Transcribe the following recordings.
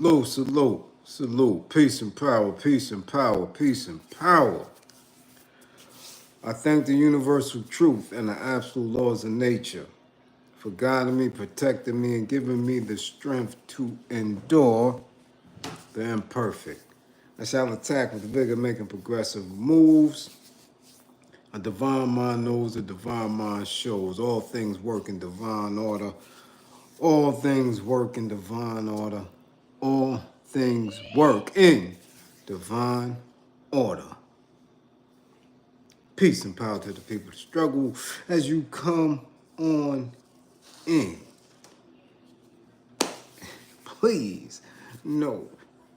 Salute, salute, salute. Peace and power, peace and power, peace and power. I thank the universal truth and the absolute laws of nature for guiding me, protecting me, and giving me the strength to endure the imperfect. I shall attack with vigor, making progressive moves. A divine mind knows, a divine mind shows. All things work in divine order. All things work in divine order. All things work in divine order. Peace and power to the people that struggle as you come on in. Please know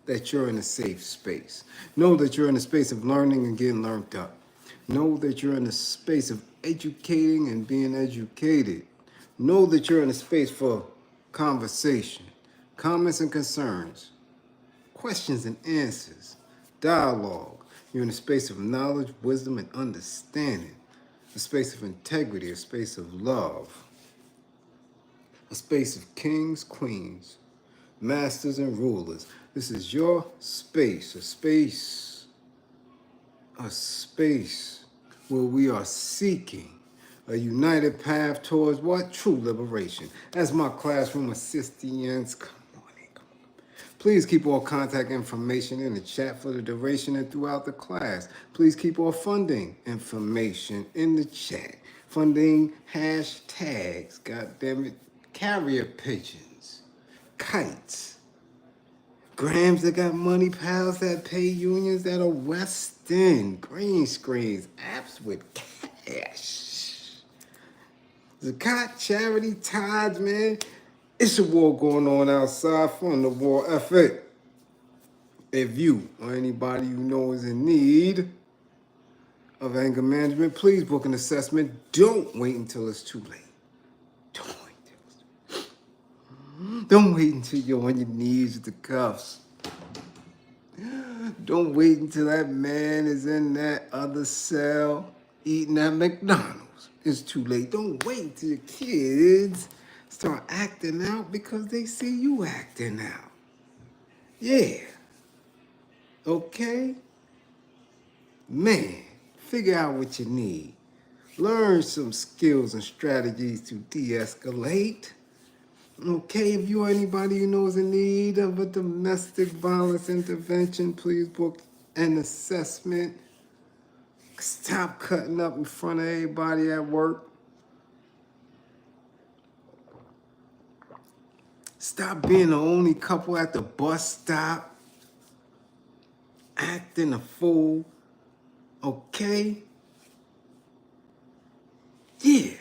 that you're in a safe space. Know that you're in a space of learning and getting learned up. Know that you're in a space of educating and being educated. Know that you're in a space for conversation, comments and concerns, questions and answers, dialogue. You're in a space of knowledge, wisdom, and understanding, a space of integrity, a space of love, a space of kings, queens, masters, and rulers. This is your space, a space where we are seeking a united path towards what? True liberation. As my classroom assistants, come on in, come on. Please keep all contact information in the chat for the duration and throughout the class. Please keep all funding information in the chat. Funding hashtags, goddammit, carrier pigeons, kites, grams that got money, pals that pay unions that are Western, green screens, apps with cash. Zakat, charity, tides, man. It's a war going on outside from the war effort. If you or anybody you know is in need of anger management, please book an assessment. Don't wait until it's too late. Don't wait until it's too late. Don't wait until you're on your knees with the cuffs. Don't wait until that man is in that other cell eating at McDonald's. It's too late. Don't wait until your kids start acting out because they see you acting out. Yeah. Okay? Man, figure out what you need. Learn some skills and strategies to de-escalate. Okay, if you or anybody you know is in need of a domestic violence intervention, please book an assessment. Stop cutting up in front of everybody at work. Stop being the only couple at the bus stop. Acting a fool. Okay? Yeah.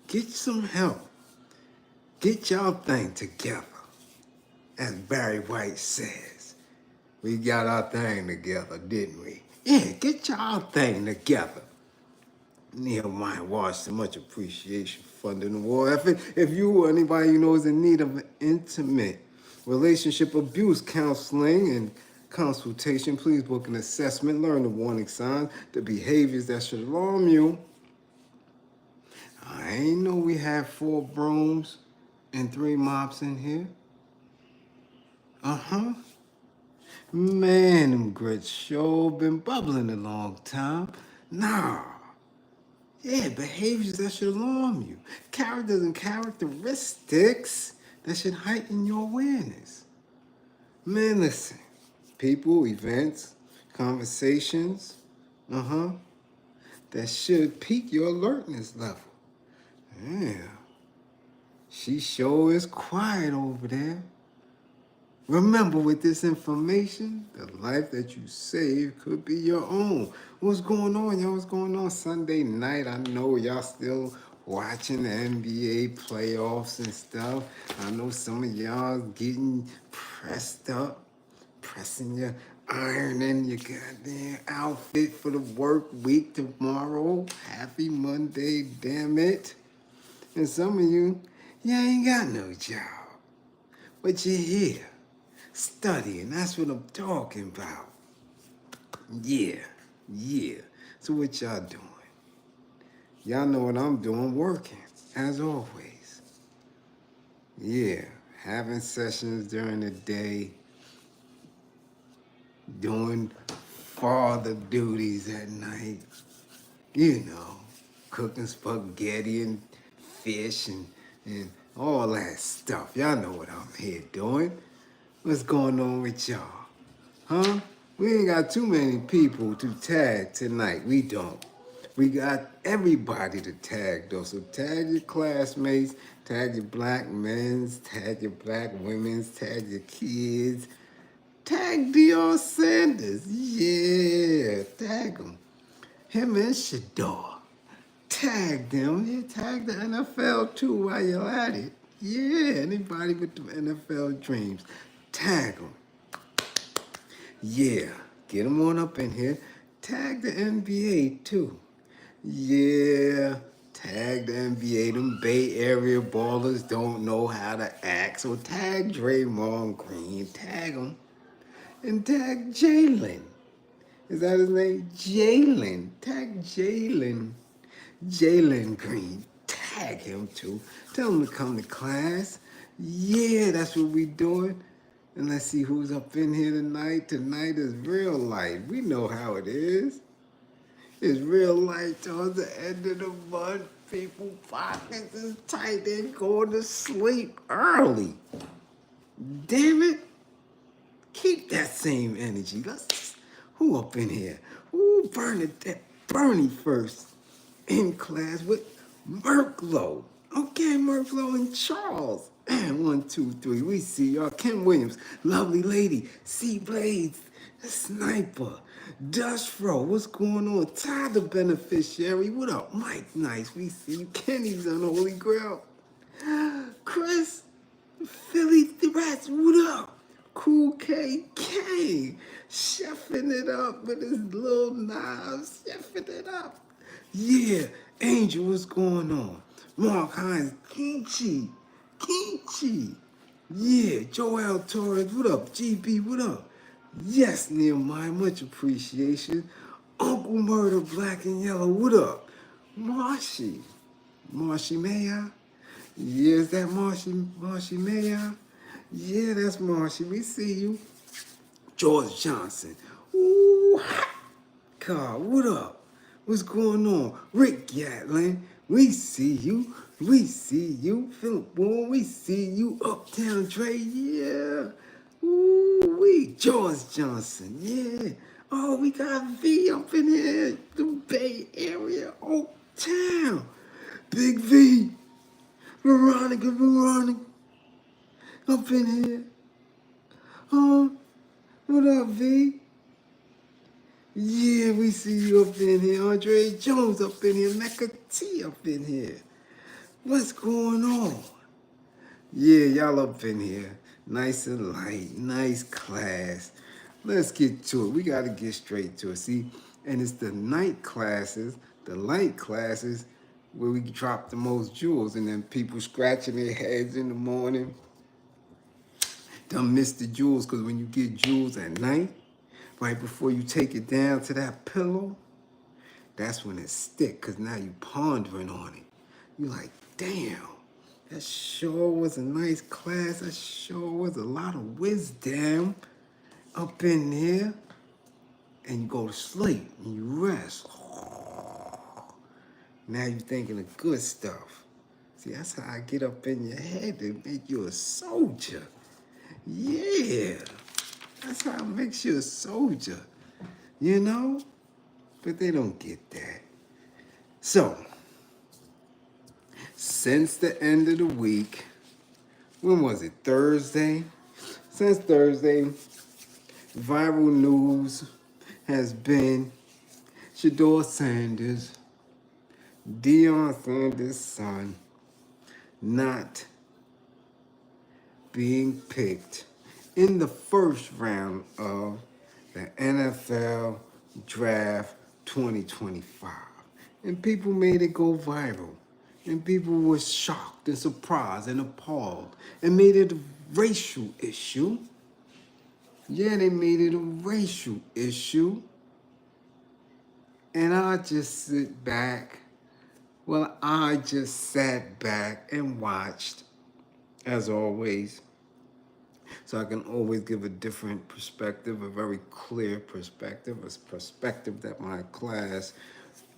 Get some help. Get y'all thing together. As Barry White says. We got our thing together, didn't we? Yeah, get y'all thing together. Nehemiah Washington, much appreciation for funding the war effort. If you or anybody you know is in need of an intimate relationship abuse counseling and consultation, please book an assessment. Learn the warning signs, the behaviors that should alarm you. I ain't know we had 4 brooms and 3 mops in here. Uh-huh. Man, them grits sure been bubbling a long time. Nah. Yeah, behaviors that should alarm you. Characters and characteristics that should heighten your awareness. Man, listen. People, events, conversations, that should pique your alertness level. Yeah. She sure is quiet over there. Remember, with this information, the life that you save could be your own. What's going on, y'all? What's going on Sunday night? I know y'all still watching the NBA playoffs and stuff. I know some of y'all getting pressed up, pressing your ironing your goddamn outfit for the work week tomorrow. Happy Monday, damn it. And some of you ain't got no job, but you're here. Studying, that's what I'm talking about. Yeah. So what y'all doing? Y'all know what I'm doing, working, as always. Yeah, having sessions during the day, doing father duties at night, you know, cooking spaghetti and fish and all that stuff. Y'all know what I'm here doing. What's going on with y'all? Huh? We ain't got too many people to tag tonight. We don't. We got everybody to tag though. So tag your classmates, tag your black men's, tag your black women's, tag your kids. Tag Deion Sanders. Yeah, tag him. Him and Shedeur. Tag them. Yeah, tag the NFL too while you're at it. Yeah, anybody with the NFL dreams. Tag them. Yeah, get them on up in here. Tag the NBA too. Yeah, tag the NBA. Them Bay Area ballers don't know how to act. So tag Draymond Green. Tag him. And tag Jaylen. Is that his name? Jaylen. Tag Jaylen. Jaylen Green. Tag him too. Tell him to come to class. Yeah, that's what we doing. And let's see who's up in here tonight. Tonight is real light. We know how it is. It's real light towards the end of the month. People pockets is tight. They're going to sleep early. Damn it. Keep that same energy. Who up in here? Who Bernie first in class with Merklow. Okay, Merklow and Charles. And 1, 2, 3. We see y'all. Kim Williams, lovely lady. C Blades, the sniper. Dustro, what's going on? Ty the beneficiary. What up? Mike Nice. We see you. Kenny's on Holy Grail. Chris, Philly the Rats, what up? Cool KK, chefing it up with his little knives, chefing it up. Yeah, Angel, what's going on? Mark Hines, Kimchi. Yeah, Joel Torres, what up? GB, what up? Yes, Nehemiah, much appreciation. Uncle Murder, Black and Yellow, what up? Marshy Mayer? Yeah, is that Marshy Mayer? Yeah, that's Marshy. We see you. George Johnson. Ooh, hot car. What up? What's going on? Rick Gatlin. We see you. We see you. Philip Bourne. We see you. Uptown Dre. Yeah. Ooh, George Johnson. Yeah. Oh, we got V up in here. The Bay Area. Oaktown. Big V. Veronica. Up in here. What up, V? Yeah, we see you up in here. Andre Jones up in here. Mecca T up in here. What's going on? Yeah, y'all up in here. Nice and light. Nice class. Let's get to it. We got to get straight to it. See, and it's the night classes, the light classes, where we drop the most jewels, and then people scratching their heads in the morning. Don't miss the jewels, because when you get jewels at night, right before you take it down to that pillow, that's when it stick, because now you pondering on it. You're like, damn, that sure was a nice class. That sure was a lot of wisdom up in there. And you go to sleep and you rest. Now you're thinking of good stuff. See, that's how I get up in your head to make you a soldier. Yeah, that's how it makes you a soldier, you know? But they don't get that. So, since the end of the week, when was it, Thursday? Since Thursday, viral news has been Deion Sanders, Deion Sanders' son, not being picked in the first round of the NFL Draft 2025. And people made it go viral. And people were shocked and surprised and appalled and made it a racial issue. Yeah, they made it a racial issue. And I just sit back. Well, I just sat back and watched, as always, So I can always give a different perspective, a very clear perspective, a perspective that my class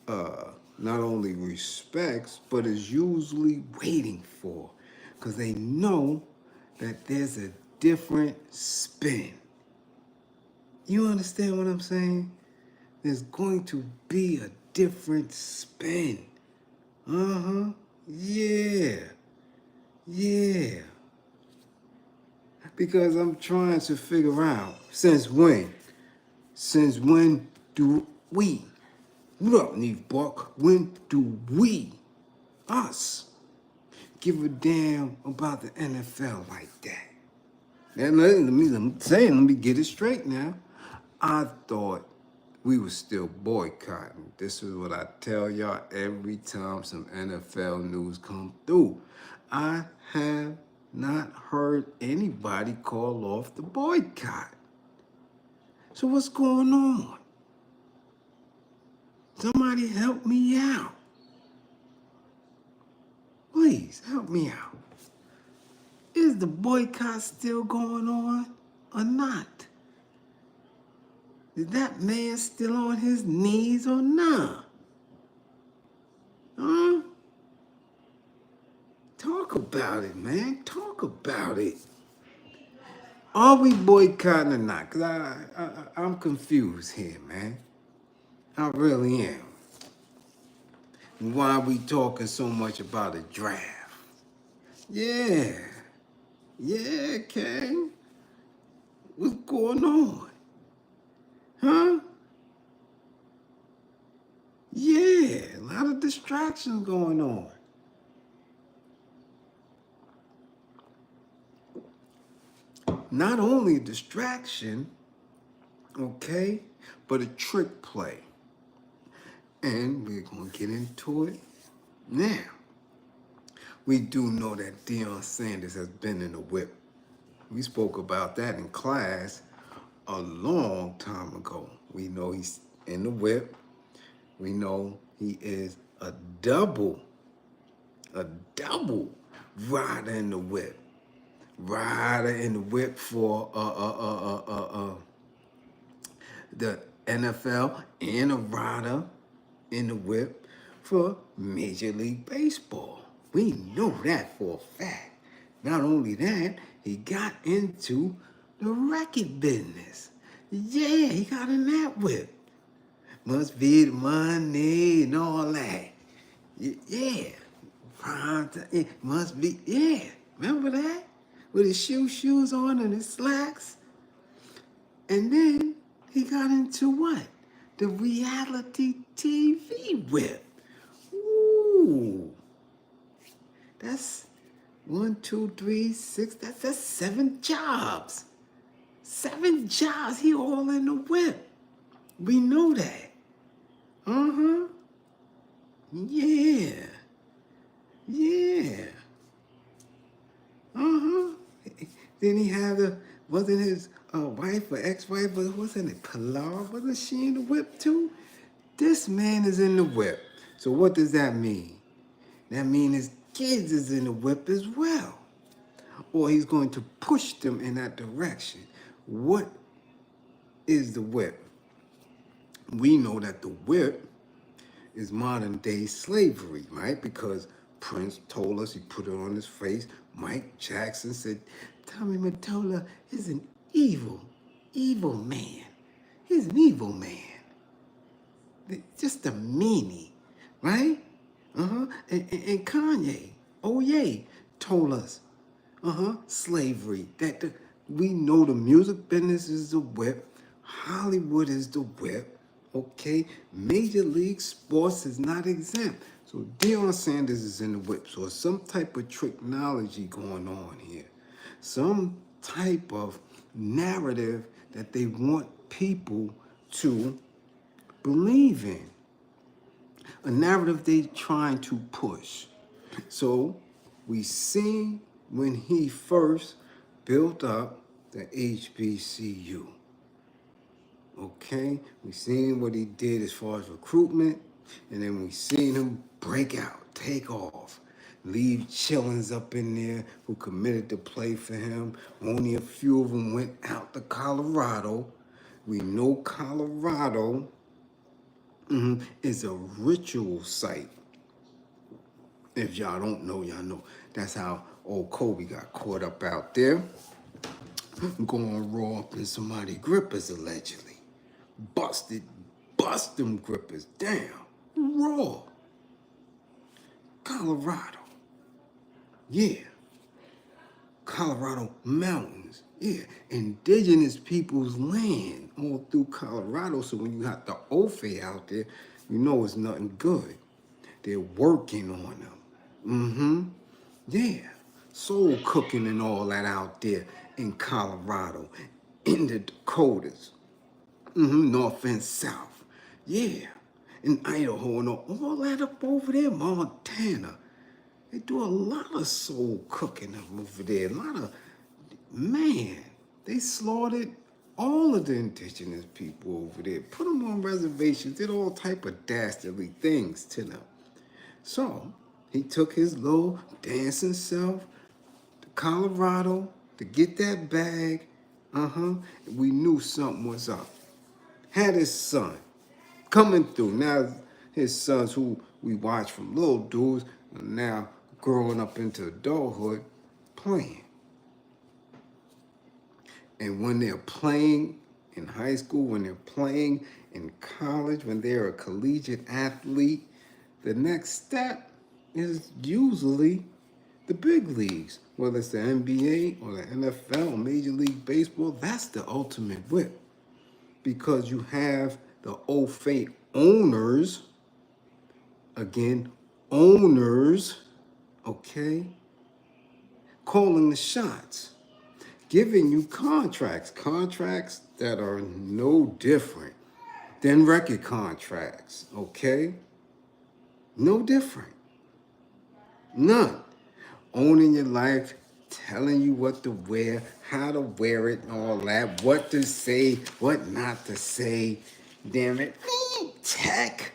not only respects, but is usually waiting for. Because they know that there's a different spin. You understand what I'm saying? There's going to be a different spin. Uh-huh. Yeah. Yeah. Because I'm trying to figure out, since when? Since when do we? What up, Neve Buck? When do we, us, give a damn about the NFL like that? And let me get it straight now. I thought we were still boycotting. This is what I tell y'all every time some NFL news come through. I have not heard anybody call off the boycott. So what's going on? Somebody help me out. Please help me out. Is the boycott still going on or not? Is that man still on his knees or not? Huh? Talk about it, man. Talk about it. Are we boycotting or not? Because I'm confused here, man. I really am. Why are we talking so much about a draft? Yeah. Yeah, King. What's going on? Huh? Yeah, a lot of distractions going on. Not only a distraction, okay, but a trick play. And we're going to get into it now. We do know that Deion Sanders has been in the whip. We spoke about that in class a long time ago. We know he's in the whip. We know he is a double rider in the whip. Rider in the whip for the NFL and a rider in the whip for Major League Baseball. We know that for a fact. Not only that, he got into the record business. Yeah, he got in that whip. Must be the money and all that. Yeah. It must be, yeah. Remember that? With his shoes on and his slacks. And then he got into what? The reality TV whip. Ooh. That's 1, 2, 3, 6. That's 7 jobs. 7 jobs. He all in the whip. We know that. Uh-huh. Yeah. Yeah. Uh-huh. Then he had wasn't his wife or ex-wife, but wasn't it Pilar? Wasn't she in the whip too? This man is in the whip. So what does that mean? That means his kids is in the whip as well. Or he's going to push them in that direction. What is the whip? We know that the whip is modern day slavery, right? Because Prince told us, he put it on his face. Mike Jackson said, Tommy Mottola is an evil man. He's an evil man. Just a meanie, right? And Kanye, oh yay, told us, slavery. We know the music business is the whip. Hollywood is the whip. Okay, Major League Sports is not exempt. So Deion Sanders is in the whip. So some type of technology going on here. Some type of narrative that they want people to believe in. A narrative they're trying to push. So we see when he first built up the HBCU. Okay, we seen what he did as far as recruitment, and then we seen him break out, take off. leave chillins up in there who committed to play for him. Only a few of them went out to Colorado. We know Colorado is a ritual site. If y'all don't know, y'all know. That's how old Kobe got caught up out there. Going raw up in somebody's grippers, allegedly. Bust them grippers down. Raw. Colorado. Yeah. Colorado mountains. Yeah. Indigenous people's land all through Colorado. So when you got the Ofe out there, you know it's nothing good. They're working on them. Yeah. Soul cooking and all that out there in Colorado, in the Dakotas, north and south. Yeah. In Idaho and all that up over there, Montana. They do a lot of soul cooking up over there. A lot of, man, they slaughtered all of the indigenous people over there. Put them on reservations, did all type of dastardly things to them. So he took his little dancing self to Colorado to get that bag. We knew something was up. Had his son coming through. Now his sons who we watch from little dudes are now growing up into adulthood playing. And when they're playing in high school, when they're playing in college, when they're a collegiate athlete, the next step is usually the big leagues, whether it's the NBA or the NFL or Major League Baseball. That's the ultimate whip, because you have the Ofe owners, again, owners, okay, calling the shots, giving you contracts that are no different than record contracts, okay? No different. None. Owning your life, telling you what to wear, how to wear it and all that, what to say, what not to say. Damn it. Tech.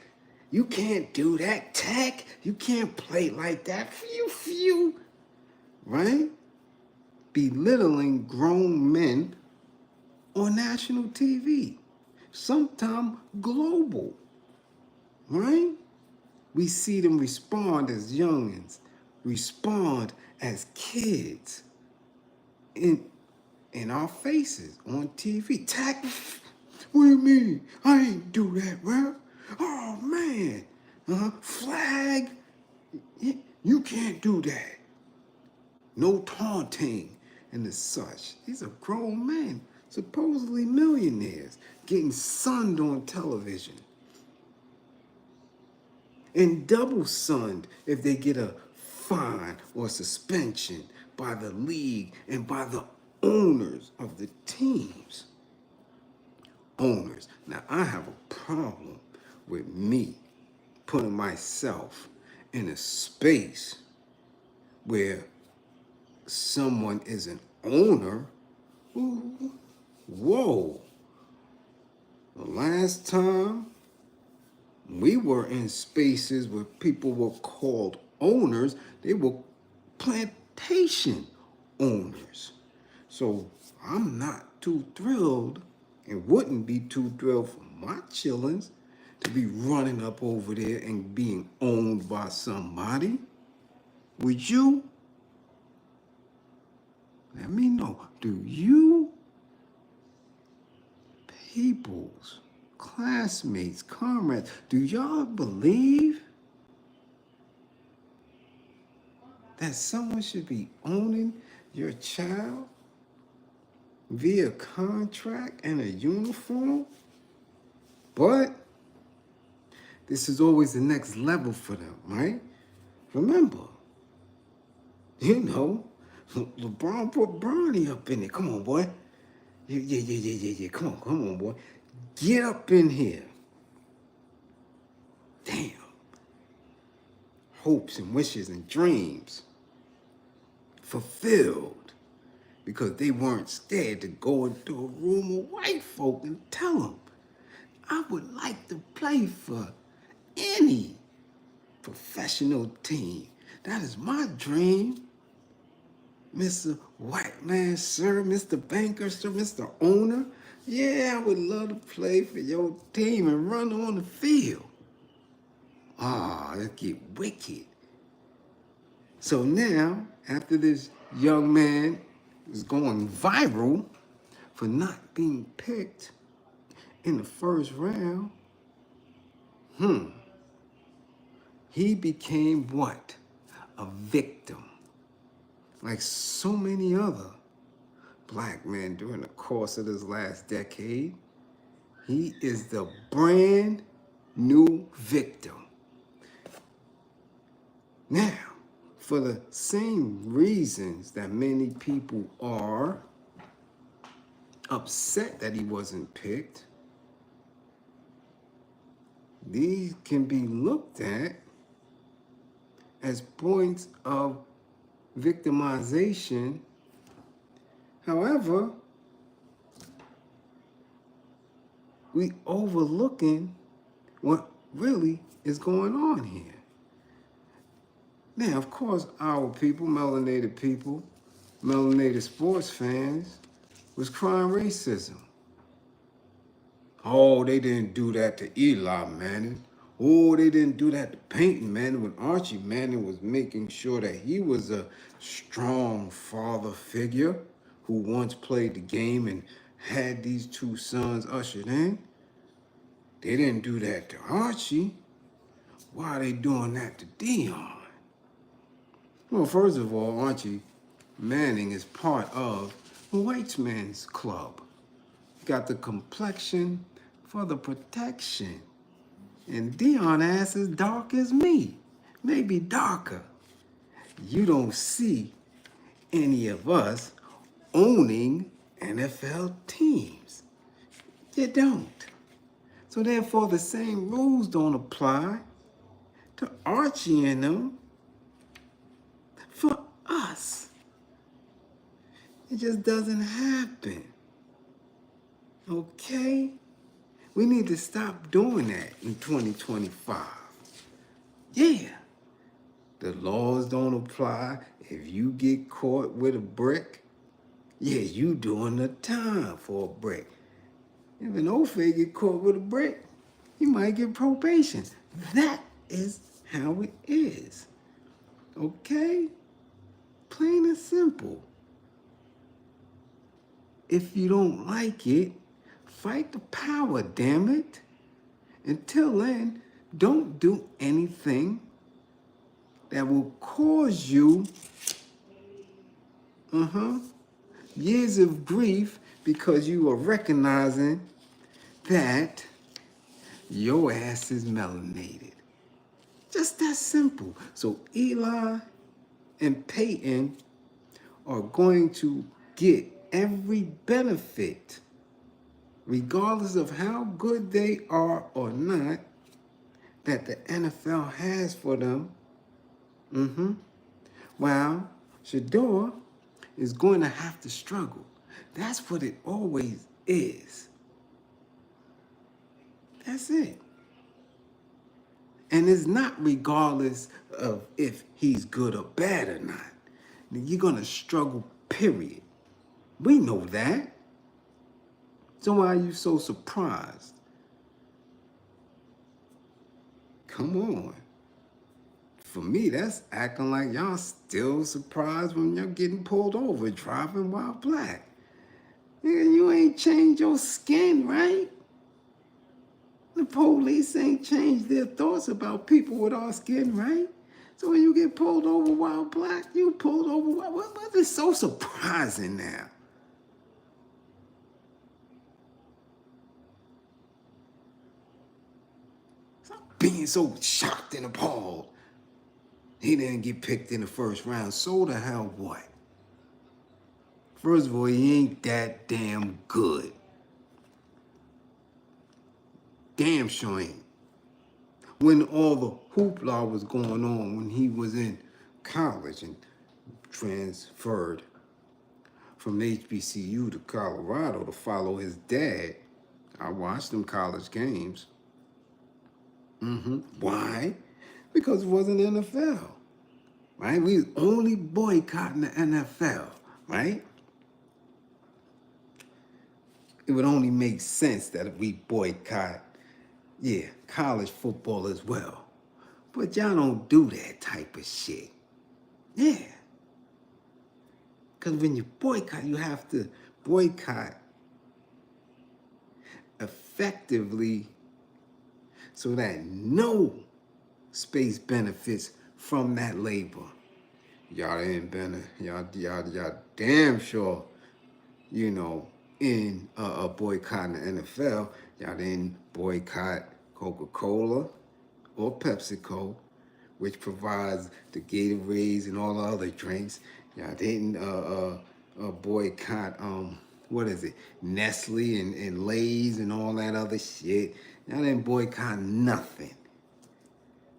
You can't do that. Tech. You can't play like that. Phew. Right? Belittling grown men on national TV. Sometimes global. Right? We see them respond as youngins, respond as kids in our faces on TV. Tech, what do you mean? I ain't do that, bro. Oh, man. Flag. You can't do that. No taunting and the such. These are grown men, supposedly millionaires, getting sunned on television. And double sunned if they get a fine or suspension by the league and by the owners of the teams. Owners. Now, I have a problem with me putting myself in a space where someone is an owner. Ooh, whoa. The last time we were in spaces where people were called owners, they were plantation owners. So I'm not too thrilled and wouldn't be too thrilled for my chillins to be running up over there and being owned by somebody. Would you? Let me know. Do you peoples, classmates, comrades, do y'all believe that someone should be owning your child via contract and a uniform? But this is always the next level for them, right? Remember, LeBron put Bronny up in there. Come on, boy. Yeah. Come on, boy. Get up in here. Damn. Hopes and wishes and dreams fulfilled because they weren't scared to go into a room of white folk and tell them, I would like to play for any professional team That is my dream. Mr. White Man, sir, Mr. Banker, sir, Mr. Owner. Yeah, I would love to play for your team and run on the field. Ah, let's get wicked. So now, after this young man is going viral for not being picked in the first round, he became what? A victim. Like so many other black men during the course of this last decade, he is the brand new victim. Now, for the same reasons that many people are upset that he wasn't picked, these can be looked at as points of victimization. However, we overlooking what really is going on here. Now, of course, our people, melanated sports fans, was crying racism. Oh, they didn't do that to Eli Manning. Oh, they didn't do that to Peyton Manning when Archie Manning was making sure that he was a strong father figure who once played the game and had these two sons ushered in. They didn't do that to Archie. Why are they doing that to Dion? Well, first of all, Archie Manning is part of the white man's club. Got the complexion for the protection. And Dion ass is dark as me, maybe darker. You don't see any of us owning NFL teams. You don't. So therefore, the same rules don't apply to Archie and them for us. It just doesn't happen. Okay? We need to stop doing that in 2025. Yeah. The laws don't apply. If you get caught with a brick, yeah, you doing the time for a brick. If an old fake get caught with a brick, you might get probation. That is how it is. Okay? Plain and simple. If you don't like it, fight the power, damn it. Until then, don't do anything that will cause you years of grief because you are recognizing that your ass is melanated. Just that simple. So Eli and Peyton are going to get every benefit, regardless of how good they are or not, that the NFL has for them. While Shedeur is going to have to struggle. That's what it always is. That's it. And it's not regardless of if he's good or bad or not. You're going to struggle, period. We know that. So why are you so surprised? Come on. For me, that's acting like y'all still surprised when y'all getting pulled over driving while black. Nigga, you ain't changed your skin, right? The police ain't changed their thoughts about people with our skin, right? So when you get pulled over while black, you pulled over while... What is so surprising now? Stop being so shocked and appalled. He didn't get picked in the first round. So the hell what? First of all, he ain't that damn good. Damn sure ain't. When all the hoopla was going on when he was in college and transferred from HBCU to Colorado to follow his dad, I watched them college games. Why? Because it wasn't NFL. right? We only boycotting the NFL, right? It would only make sense that if we boycott, yeah, college football as well. But y'all don't do that type of shit. Yeah. Because when you boycott, you have to boycott effectively so that no space benefits from that labor. Y'all ain't been, y'all damn sure, you know, in a boycotting the NFL, y'all didn't boycott Coca-Cola or PepsiCo, which provides the Gatorades and all the other drinks. Y'all didn't boycott what is it, Nestle and Lay's and all that other shit. Y'all didn't boycott nothing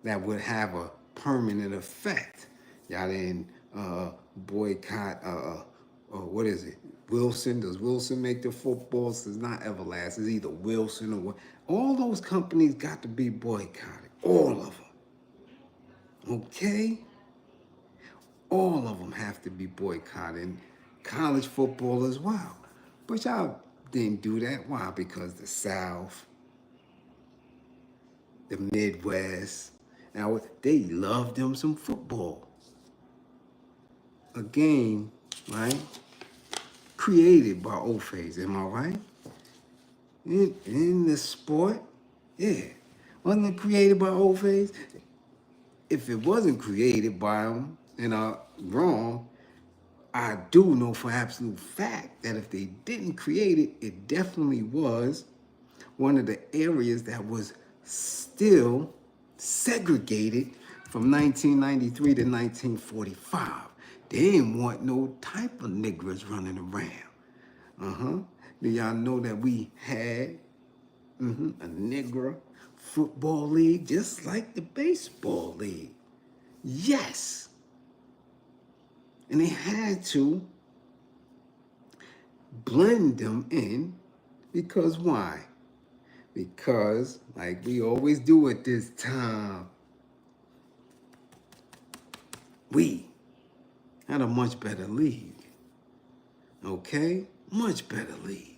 that would have a permanent effect. Y'all didn't boycott what is it? Wilson. Does Wilson make the footballs? It's not Everlast. It's either Wilson or what. All those companies got to be boycotted. All of them. Okay? All of them have to be boycotted. College football as well. But y'all didn't do that. Why? Because the South, the Midwest, now they love them some football. A game, right? Created by Ophase, am I right? In the sport, yeah. Wasn't it created by Ophase? If it wasn't created by them and I'm wrong, I do know for absolute fact that if they didn't create it, it definitely was one of the areas that was still segregated from 1993 to 1945. They didn't want no type of niggers running around. Do y'all know that we had a Negro football league just like the baseball league? Yes. And they had to blend them in because why? Because, like we always do at this time, we had a much better league. Okay? Much better league.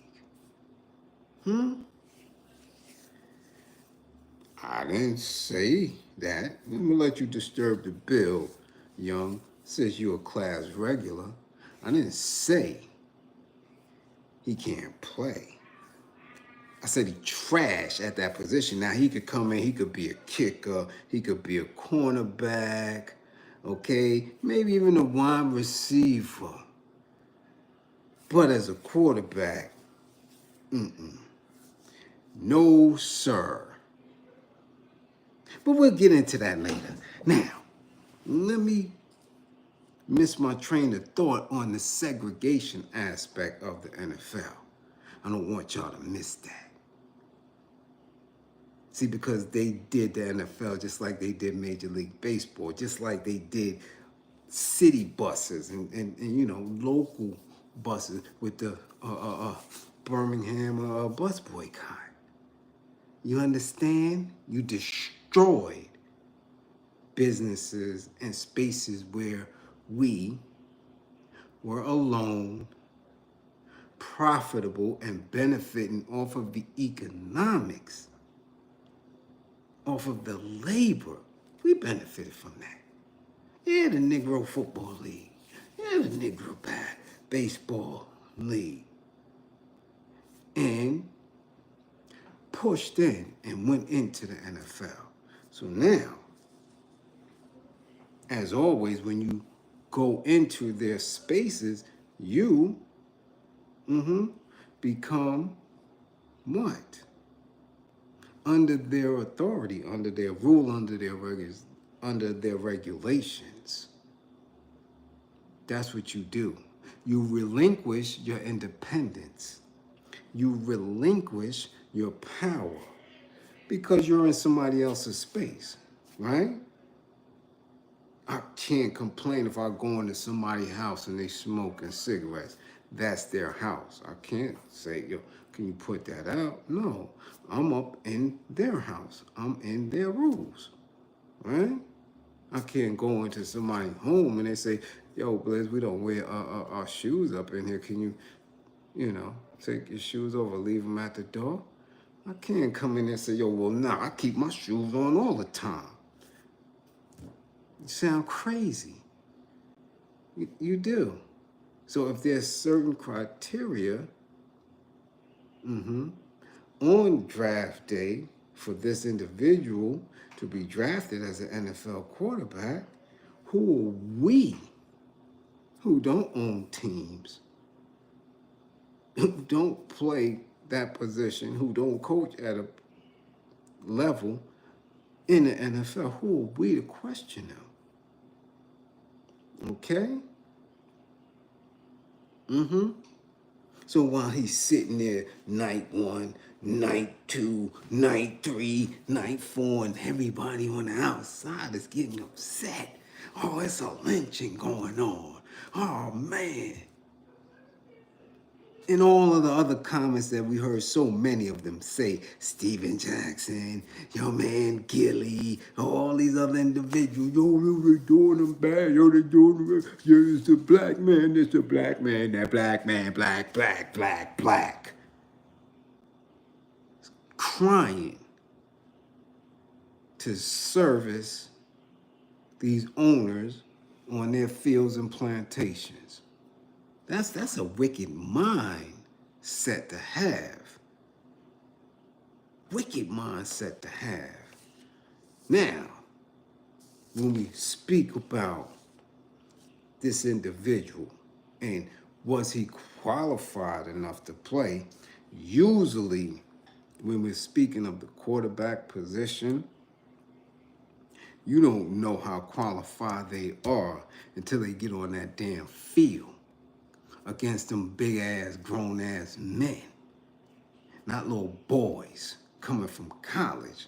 I didn't say that. I'm gonna let you disturb the bill, young, since you're a class regular. I didn't say he can't play. I said he trash at that position. Now he could come in, he could be a kicker, he could be a cornerback, okay? Maybe even a wide receiver. But as a quarterback, no sir. But we'll get into that later. Now, let me miss my train of thought on the segregation aspect of the NFL. I don't want y'all to miss that. See, because they did the NFL just like they did Major League Baseball, just like they did city buses and you know, local buses with the Birmingham bus boycott. You understand? You destroyed businesses and spaces where we were alone, profitable, and benefiting off of the economics, off of the labor. We benefited from that. Yeah, the Negro Football League. Yeah, the Negro Baseball League. And pushed in and went into the NFL. So now, as always, when you go into their spaces, you become what? Under their authority, under their rule, under their regulations. That's what you do. You relinquish your independence. You relinquish your power because you're in somebody else's space, right? I can't complain if I go into somebody's house and they smoking cigarettes. That's their house. I can't say, yo, can you put that out? No, I'm up in their house. I'm in their rules, right? I can't go into somebody's home and they say, yo, Bliz, we don't wear our shoes up in here. Can you, take your shoes over, leave them at the door? I can't come in there and say, yo, well, nah, I keep my shoes on all the time. You sound crazy. You do. So if there's certain criteria on draft day for this individual to be drafted as an NFL quarterback, who are we who don't own teams, who don't play that position, who don't coach at a level in the NFL, who are we to question them? Okay? So while he's sitting there, night 1, night 2, night 3, night 4, and everybody on the outside is getting upset. Oh, it's a lynching going on. Oh, man. And all of the other comments that we heard so many of them say, Steven Jackson, your man Gilly, all these other individuals, yo, they're doing them bad, yo, they're doing them bad. Yeah, it's a black man, it's a black man, that black man, black. Crying to service these owners on their fields and plantations. That's a wicked mindset to have. Wicked mindset to have. Now, when we speak about this individual and was he qualified enough to play, usually when we're speaking of the quarterback position, you don't know how qualified they are until they get on that damn field against them big ass, grown ass men, not little boys coming from college.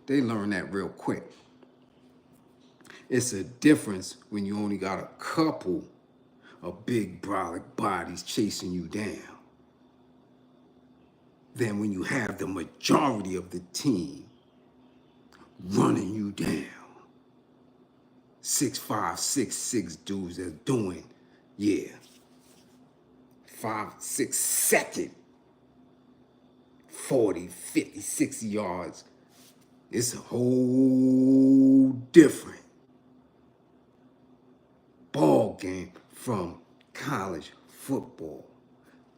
They learn that real quick. It's a difference when you only got a couple of big brolic bodies chasing you down than when you have the majority of the team running you down. 6'5", 6'6" dudes that's doing, 5-6 second 40, 50, 60 yards. It's a whole different ball game from college football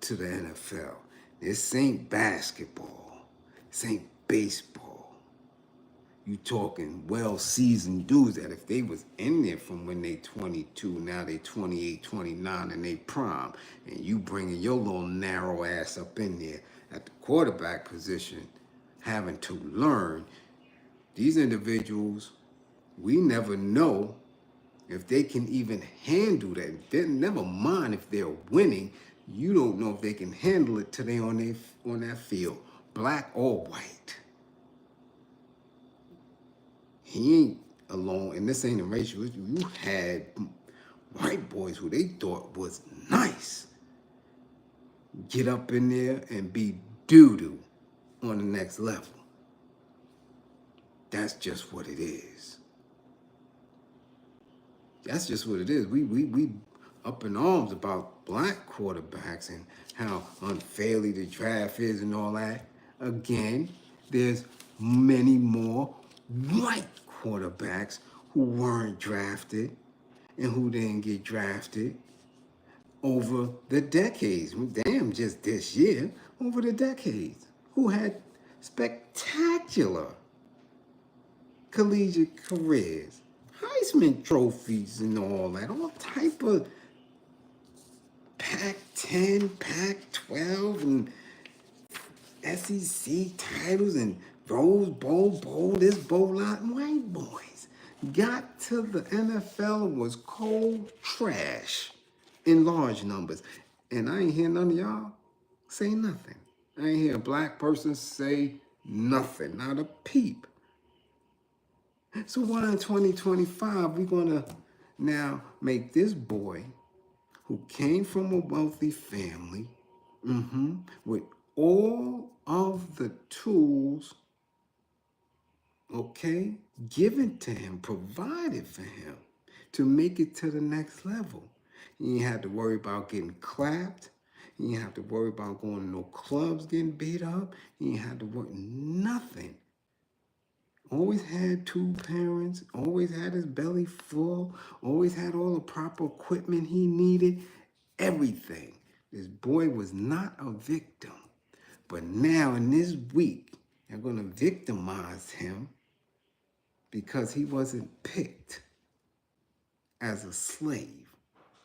to the NFL. This ain't basketball. This ain't baseball. You talking well-seasoned dudes that if they was in there from when they 22, now they 28, 29, and they prime, and you bringing your little narrow ass up in there at the quarterback position, having to learn, these individuals, we never know if they can even handle that. Never mind if they're winning, you don't know if they can handle it till they on that field, black or white. He ain't alone, and this ain't a racial issue. You had white boys who they thought was nice get up in there and be doo-doo on the next level. That's just what it is. That's just what it is. We up in arms about black quarterbacks and how unfairly the draft is and all that. Again, there's many more white quarterbacks who weren't drafted and who didn't get drafted over the decades. Damn, just this year, over the decades, who had spectacular collegiate careers, Heisman trophies and all that, all type of Pac-10, Pac-12, and SEC titles and Rose Bowl, this bowl lot, and white boys got to the NFL and was cold trash in large numbers. And I ain't hear none of y'all say nothing. I ain't hear a black person say nothing, not a peep. So why in 2025 we gonna now make this boy who came from a wealthy family with all of the tools okay, given to him, provided for him to make it to the next level. He ain't had to worry about getting clapped. He ain't have to worry about going to no clubs getting beat up. He ain't had to worry nothing. Always had two parents, always had his belly full, always had all the proper equipment he needed, everything. This boy was not a victim. But now in this week, they're going to victimize him because he wasn't picked as a slave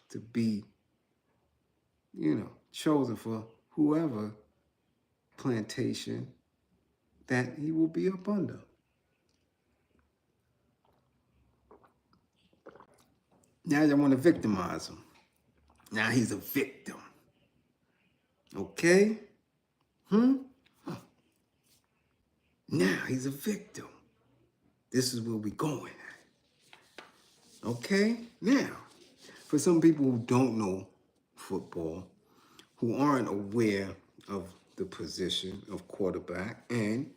to be, chosen for whoever plantation that he will be up under. Now you want to victimize him. Now he's a victim. Okay? Now he's a victim. This is where we're going at. Okay? Now, for some people who don't know football, who aren't aware of the position of quarterback, and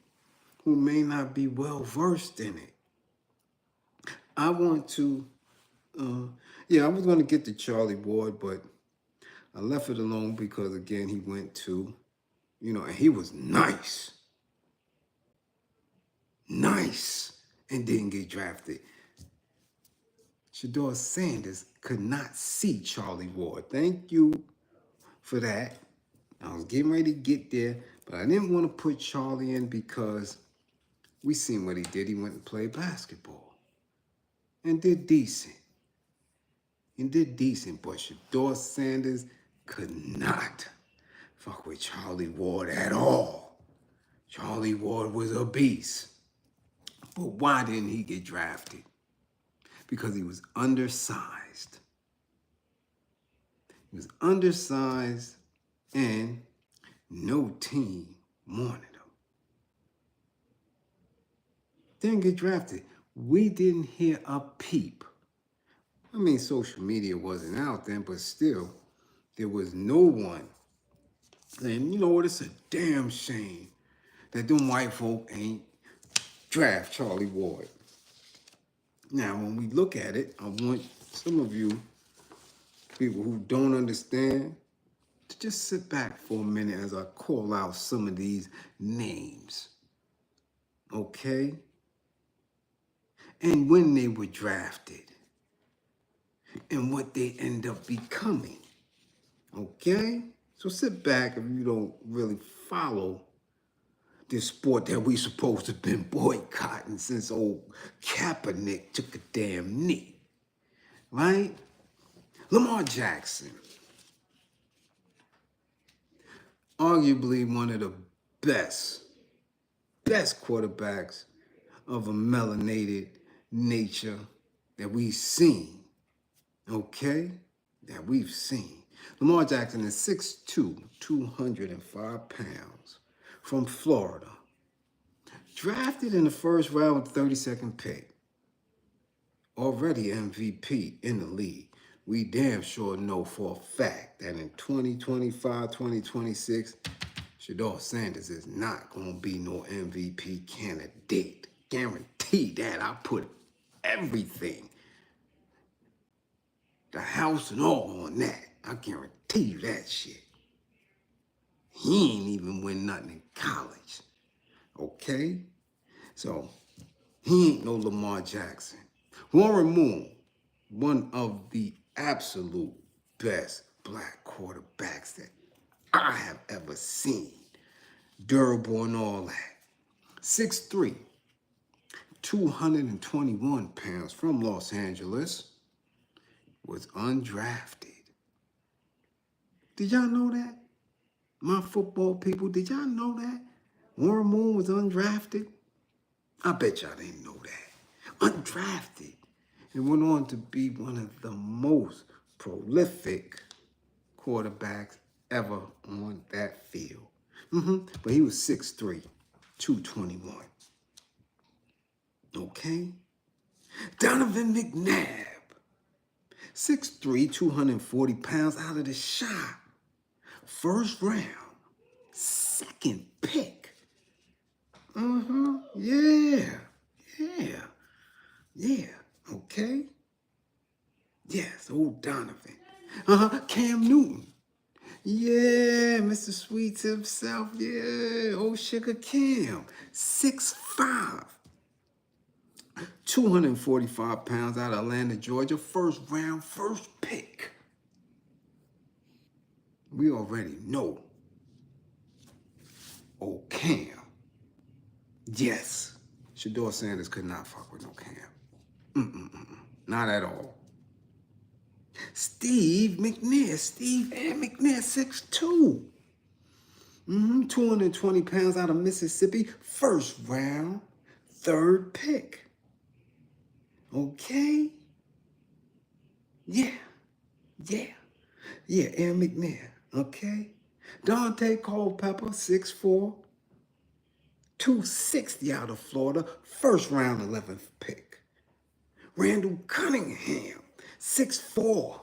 who may not be well versed in it, I want to, I was going to get to Charlie Ward, but I left it alone because, again, he went to, and he was nice, and didn't get drafted. Deion Sanders could not see Charlie Ward. Thank you for that. I was getting ready to get there, but I didn't want to put Charlie in because we seen what he did. He went and played basketball and did decent. But Deion Sanders could not fuck with Charlie Ward at all. Charlie Ward was a beast. But why didn't he get drafted? Because he was undersized. He was undersized and no team wanted him. Didn't get drafted. We didn't hear a peep. I mean, social media wasn't out then, but still, there was no one. And you know what? It's a damn shame that them white folk ain't draft Charlie Ward. Now, when we look at it, I want some of you, people who don't understand, to just sit back for a minute as I call out some of these names. Okay? And when they were drafted. And what they end up becoming. Okay? So sit back if you don't really follow this sport that we supposed to have been boycotting since old Kaepernick took a damn knee. Right? Lamar Jackson. Arguably one of the best quarterbacks of a melanated nature that we've seen. Okay? That we've seen. Lamar Jackson is 6'2", 205 pounds, from Florida. Drafted in the first round with 32nd pick. Already MVP in the league. We damn sure know for a fact that in 2025, 2026, Deion Sanders is not going to be no MVP candidate. Guarantee that. I put everything, the house and all on that. I guarantee you that shit. He ain't even win nothing in college. Okay? So, he ain't no Lamar Jackson. Warren Moon, one of the absolute best black quarterbacks that I have ever seen. Durable and all that. 6'3", 221 pounds, from Los Angeles. Was undrafted. Did y'all know that? My football people, did y'all know that? Warren Moon was undrafted? I bet y'all didn't know that. Undrafted. And went on to be one of the most prolific quarterbacks ever on that field. But he was 6'3", 221. Okay? Donovan McNabb. 6'3", 240 pounds, out of the shot. First round. Second pick. Yeah. Yeah, okay. Yes, old Donovan. Cam Newton. Yeah, Mr. Sweets himself. Yeah, old Sugar Cam. 6'5". 245 pounds out of Atlanta, Georgia. First round, first pick. We already know. Oh, Cam. Yes. Shedeur Sanders could not fuck with no Cam. Not at all. Steve McNair. Steve and McNair, 6'2". 220 pounds out of Mississippi. First round, third pick. Okay? Yeah. Yeah, Aaron McNair. Okay? Dante Culpepper, 6'4". 260 out of Florida. First round, 11th pick. Randall Cunningham, 6'4".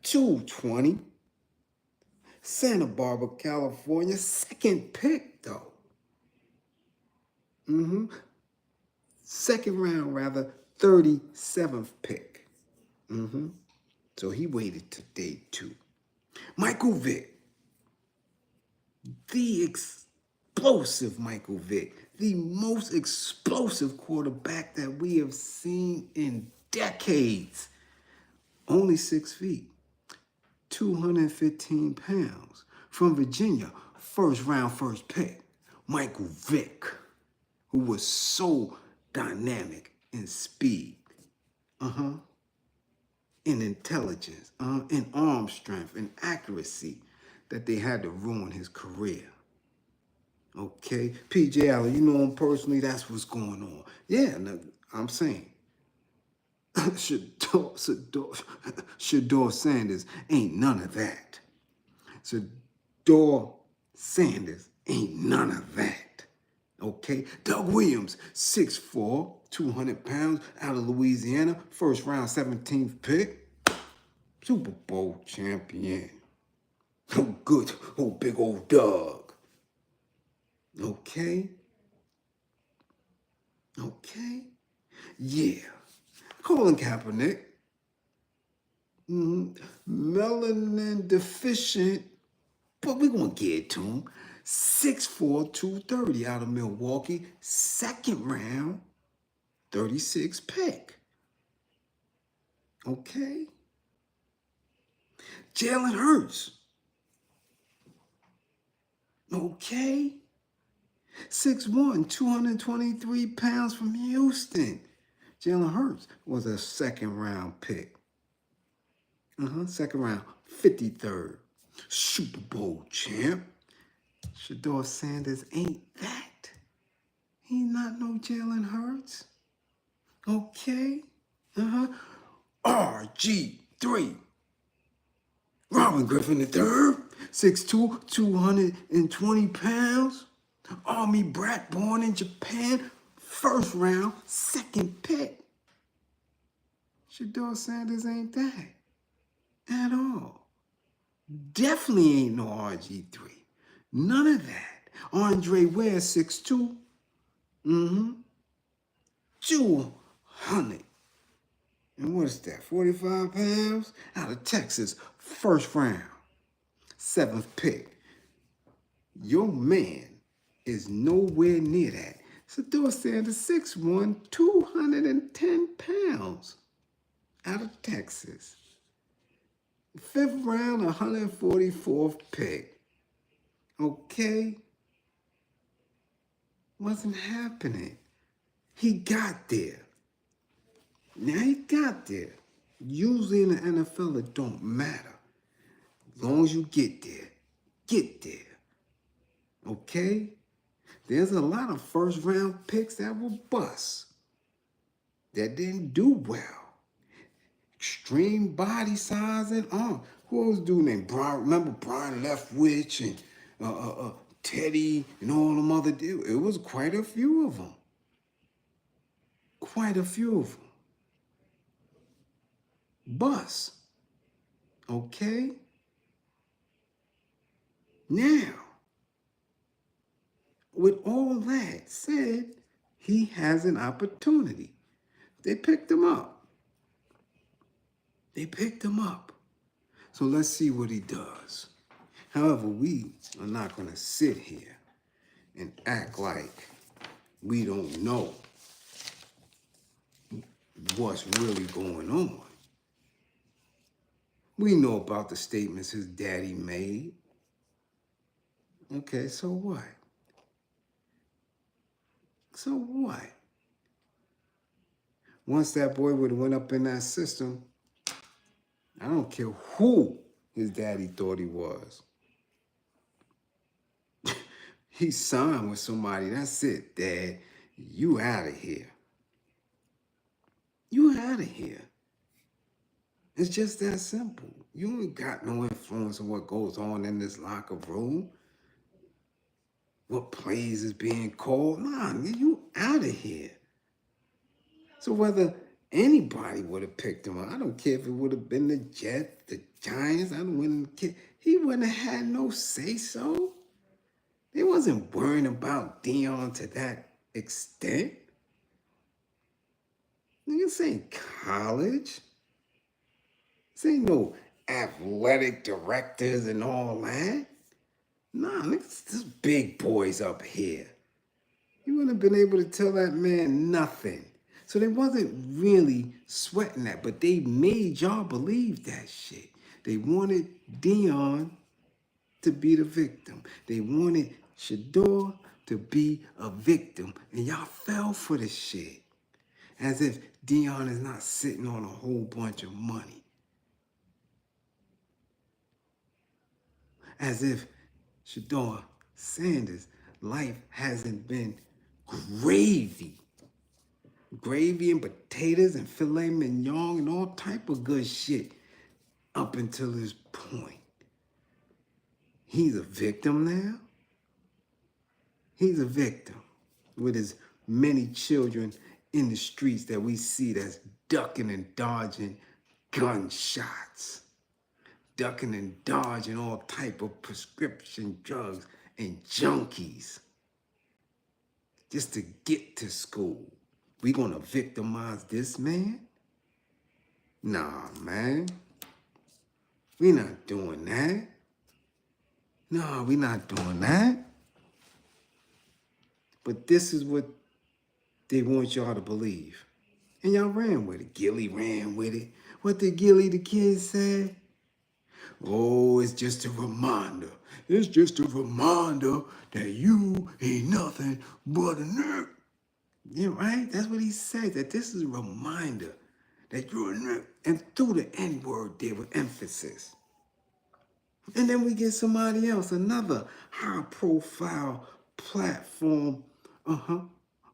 220. Santa Barbara, California. Second pick, though. Second round, rather, 37th pick. So he waited to day 2. Michael Vick. The explosive Michael Vick. The most explosive quarterback that we have seen in decades. Only 6 feet. 215 pounds. From Virginia, first round, first pick. Michael Vick, who was so dynamic in speed, in intelligence, in arm strength, and accuracy, that they had to ruin his career. Okay? P.J. Allen, you know him personally, that's what's going on. Yeah, no, I'm saying. Shedeur Sanders ain't none of that. Shedeur Sanders ain't none of that. Okay? Doug Williams, 6'4", 200 pounds, out of Louisiana, first round, 17th pick. Super Bowl champion. Oh, good. Oh, big old Doug. Okay? Yeah. Colin Kaepernick. Melanin deficient, but we're going to get to him. 6'4", 230 out of Milwaukee. Second round, 36th pick. Okay? Jaylen Hurts. Okay? 6'1", 223 pounds from Houston. Jaylen Hurts was a second round pick. Second round, 53rd. Super Bowl champ. Shedeur Sanders ain't that. He not no Jaylen Hurts. Okay? RG3. Robin Griffin III. 6'2", 220 pounds. Army brat born in Japan. First round, second pick. Shedeur Sanders ain't that at all. Definitely ain't no RG3. None of that. Andre Ware, 6'2". 200. And what is that? 45 pounds? Out of Texas. First round. 7th pick. Your man is nowhere near that. Shedeur Sanders, 6'1", 210 pounds. Out of Texas. 5th round, 144th pick. Okay? Wasn't happening. He got there. Now he got there. Usually in the NFL, it don't matter. As long as you get there. Get there. Okay? There's a lot of first round picks that will bust. That didn't do well. Extreme body size and arm. Who was dude named Brian? Remember Brian Leftwich and Teddy and all them other dudes? It was quite a few of them. Quite a few of them. Bust. Okay? Now, with all that said, he has an opportunity. They picked him up. They picked him up. So let's see what he does. However, we are not going to sit here and act like we don't know what's really going on. We know about the statements his daddy made. Okay, so what? So what? Once that boy would have went up in that system, I don't care who his daddy thought he was. He signed with somebody. That's it, Dad. You out of here. You out of here. It's just that simple. You ain't got no influence on what goes on in this locker room. What plays is being called. Nah, you out of here. So whether anybody would have picked him up, I don't care if it would have been the Jets, the Giants, he wouldn't have had no say-so. They wasn't worrying about Dion to that extent. This ain't college. This ain't no athletic directors and all that. Nah, this big boys up here. You wouldn't have been able to tell that man nothing. So they wasn't really sweating that, but they made y'all believe that shit. They wanted Dion to be the victim. They wanted Shedeur to be a victim. And y'all fell for the shit. As if Dion is not sitting on a whole bunch of money. As if Deion Sanders' life hasn't been gravy. Gravy and potatoes and filet mignon and all type of good shit up until this point. He's a victim now. He's a victim with his many children in the streets that we see that's ducking and dodging gunshots. Ducking and dodging all type of prescription drugs and junkies just to get to school. We gonna victimize this man? Nah, man. We not doing that. No, we not doing that. But this is what they want y'all to believe. And y'all ran with it. Gilly ran with it. What did Gilly the kid say? Oh, it's just a reminder. It's just a reminder that you ain't nothing but a nerd. Yeah, right? That's what he said, that this is a reminder that you're a nerd. And threw the N-word there with emphasis. And then we get somebody else, another high-profile platform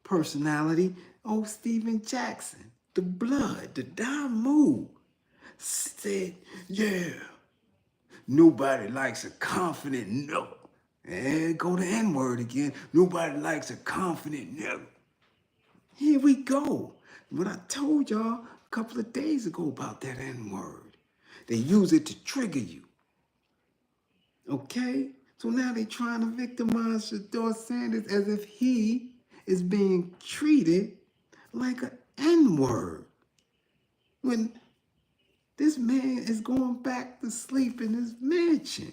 personality, old Steven Jackson, the blood, the Damu, said, yeah, nobody likes a confident no. And go to N-word again. Nobody likes a confident no. Here we go. What I told y'all a couple of days ago about that N-word. They use it to trigger you. Okay? So now they're trying to victimize Deion Sanders as if he is being treated like an N-word. When this man is going back to sleep in his mansion.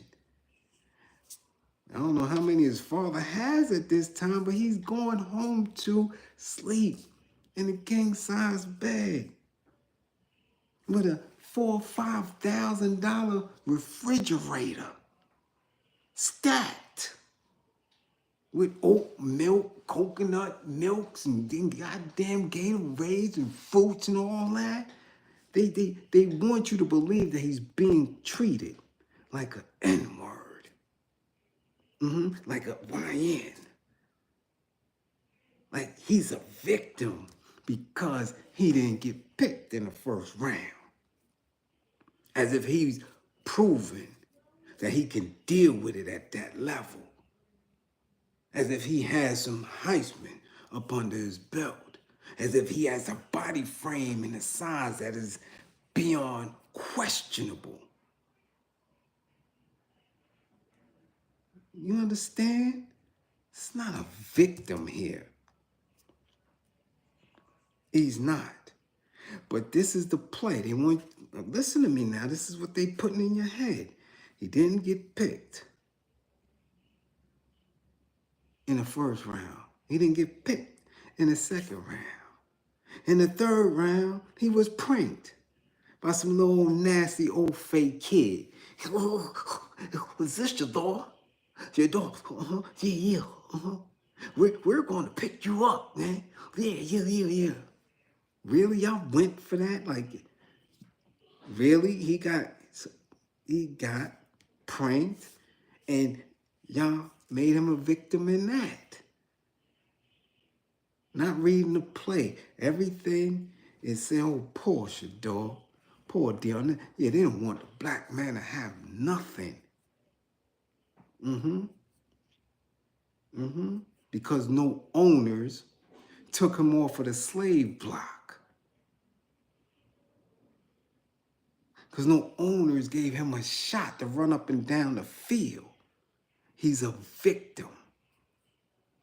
I don't know how many his father has at this time, but he's going home to sleep in a king-size bed with a $4,000 or $5,000 refrigerator stacked with oat milk, coconut milks, and then goddamn Gatorades and fruits and all that. They want you to believe that he's being treated like an N-word. Like a YN. Like he's a victim because he didn't get picked in the first round. As if he's proven that he can deal with it at that level. As if he has some Heisman up under his belt. As if he has a body frame and a size that is beyond questionable. You understand? It's not a victim here. He's not. But this is the play. They want, listen to me now. This is what they putting in your head. He didn't get picked in the first round. He didn't get picked in the second round. In the third round, he was pranked by some little nasty old fake kid. Was this your door? Your door? Yeah. We're going to pick you up, man. Yeah. Really, y'all went for that? Like, really? He got pranked, and y'all made him a victim in that. Not reading the play. Everything is saying, oh, poor Shedeur, poor Dion. Yeah, they don't want the black man to have nothing. Because no owners took him off of the slave block. Because no owners gave him a shot to run up and down the field. He's a victim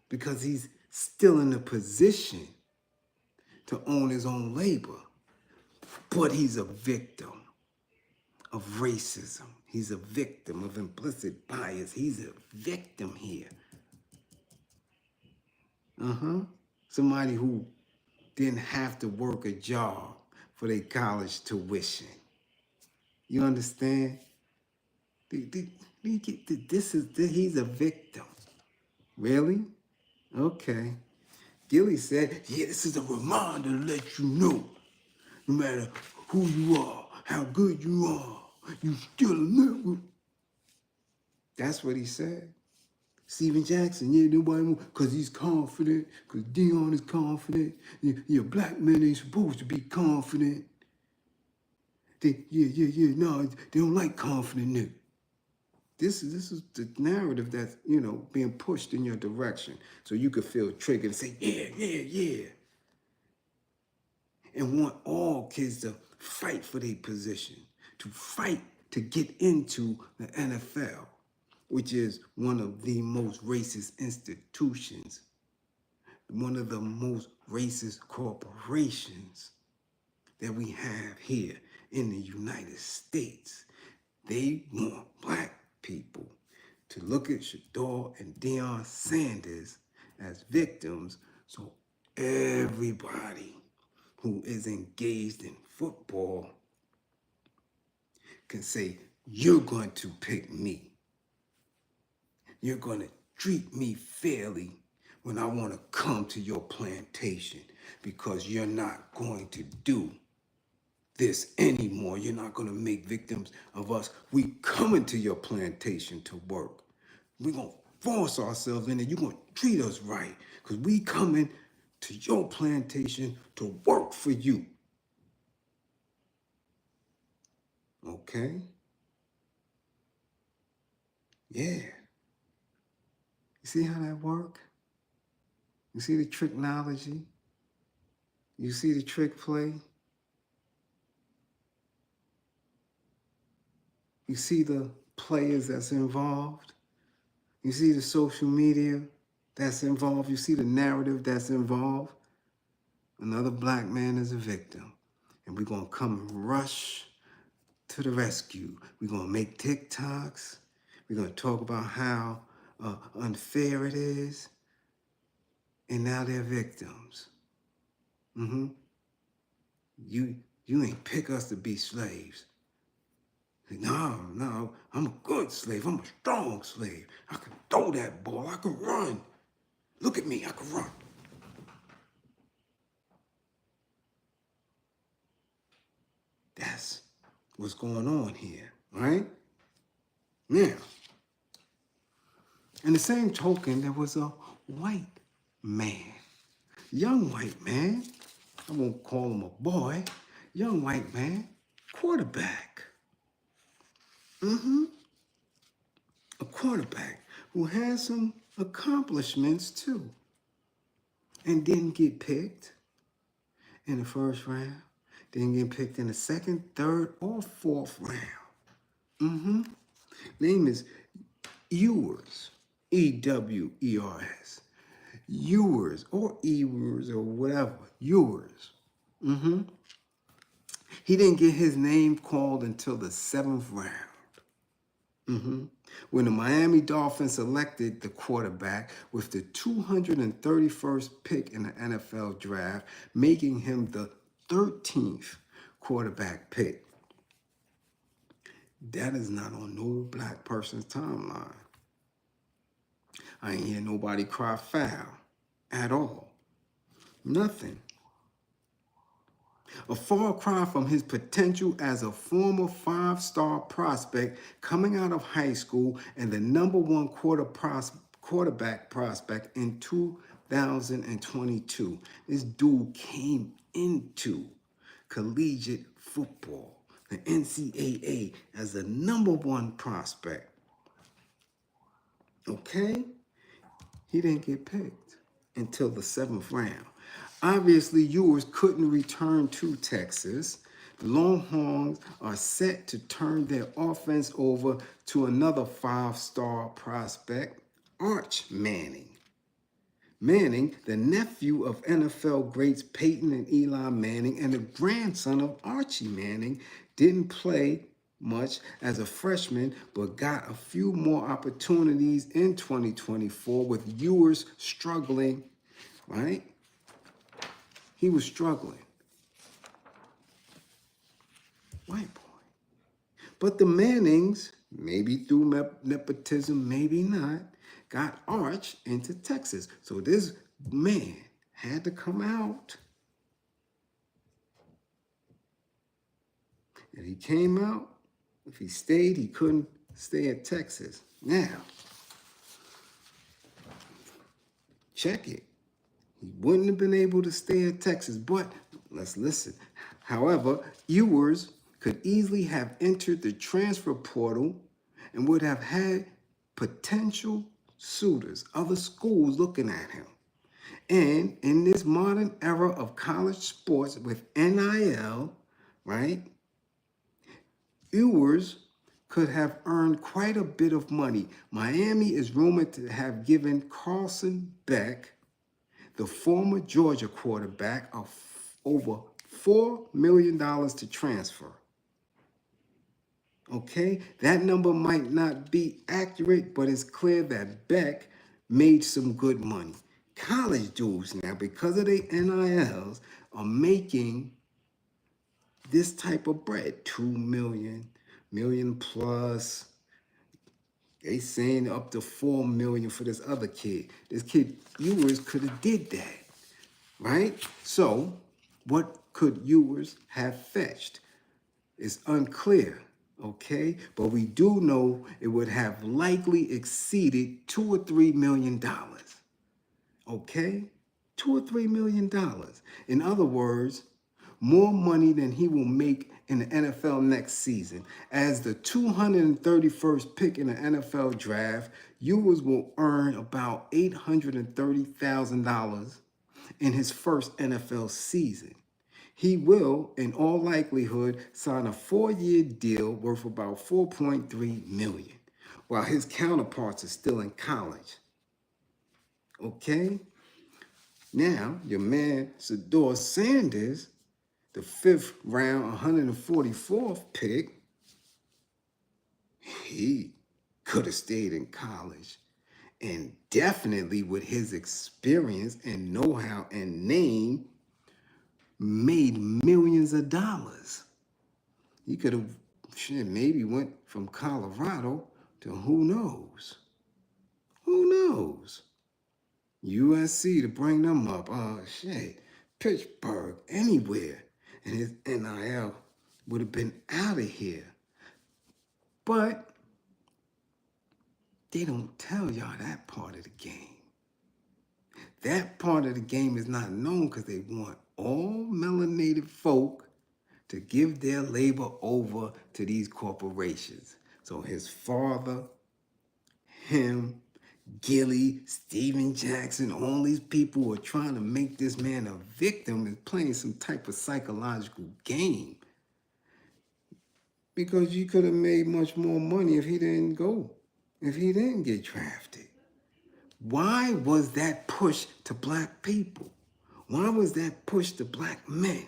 because he's still in a position to own his own labor. But he's a victim of racism. He's a victim of implicit bias. He's a victim here. Somebody who didn't have to work a job for their college tuition. You understand? He's a victim. Really? Okay. Gilly said, yeah, this is a reminder to let you know, no matter who you are, how good you are, you still a network. That's what he said. Steven Jackson, yeah, nobody more, because he's confident, because Dion is confident. Yeah, black men ain't supposed to be confident. No, they don't like confident niggas. This is the narrative that's, being pushed in your direction. So you could feel triggered and say, yeah. And want all kids to fight for their position, to fight to get into the NFL, which is one of the most racist institutions, one of the most racist corporations that we have here in the United States. They want black people to look at Shedeur and Deion Sanders as victims, so everybody who is engaged in football can say, you're going to pick me. You're going to treat me fairly when I want to come to your plantation, because you're not going to do this anymore. You're not going to make victims of us. We coming to your plantation to work. We're going to force ourselves in, and you're going to treat us right, because we coming to your plantation to work for you. Okay? Yeah. You see how that work? You see the tricknology? You see the trick play? You see the players that's involved? You see the social media that's involved? You see the narrative that's involved? Another black man is a victim. And we're going to come and rush to the rescue. We're going to make TikToks. We're going to talk about how unfair it is. And now they're victims. You ain't pick us to be slaves. No, I'm a good slave. I'm a strong slave. I can throw that ball. I can run. Look at me, I can run. That's what's going on here, right? Now, in the same token, there was a white man, young white man. I won't call him a boy. Young white man, quarterback. A quarterback who has some accomplishments too, and didn't get picked in the first round, didn't get picked in the second, third, or fourth round. Name is Ewers, Ewers, Ewers, or Ewers, or whatever, Ewers. He didn't get his name called until the 7th round. When the Miami Dolphins selected the quarterback with the 231st pick in the NFL draft, making him the 13th quarterback pick. That is not on no black person's timeline. I ain't hear nobody cry foul at all. Nothing. A far cry from his potential as a former 5-star prospect coming out of high school and the #1 quarterback prospect in 2022. This dude came into collegiate football, the NCAA, as the #1 prospect. Okay? He didn't get picked until the 7th round. Obviously, Ewers couldn't return to Texas. The Longhorns are set to turn their offense over to another 5-star prospect, Arch Manning. Manning, the nephew of NFL greats Peyton and Eli Manning and the grandson of Archie Manning, didn't play much as a freshman, but got a few more opportunities in 2024 with Ewers struggling, right? He was struggling. White boy. But the Mannings, maybe through nepotism, maybe not, got Arch into Texas. So this man had to come out. And he came out. If he stayed, he couldn't stay at Texas. Now, check it. He wouldn't have been able to stay at Texas, but let's listen. However, Ewers could easily have entered the transfer portal and would have had potential suitors, other schools looking at him. And in this modern era of college sports with NIL, right, Ewers could have earned quite a bit of money. Miami is rumored to have given Carson Beck, the former Georgia quarterback, of over $4 million to transfer. Okay, that number might not be accurate, but it's clear that Beck made some good money. College dudes now, because of their NILs, are making this type of bread, 2 million, million plus. They saying up to 4 million for this other kid. This kid, Ewers, could have did that, right? So, what could Ewers have fetched? It's unclear, okay? But we do know it would have likely exceeded $2 or $3 million, okay? $2 or $3 million. In other words, more money than he will make in the NFL next season. As the 231st pick in the NFL draft, Ewers will earn about $830,000 in his first NFL season. He will, in all likelihood, sign a 4-year deal worth about $4.3 million, while his counterparts are still in college. Okay? Now, your man, Deion Sanders, the 5th round, 144th pick, he could have stayed in college. And definitely with his experience and know-how and name, made millions of dollars. He could have maybe went from Colorado to who knows? Who knows? USC to bring them up. Pittsburgh, anywhere. And his NIL would have been out of here. But they don't tell y'all that part of the game. That part of the game is not known because they want all melanated folk to give their labor over to these corporations. So his father, him, Gilly, Steven Jackson, all these people who are trying to make this man a victim is playing some type of psychological game. Because you could have made much more money if he didn't get drafted. Why was that push to black people? Why was that push to black men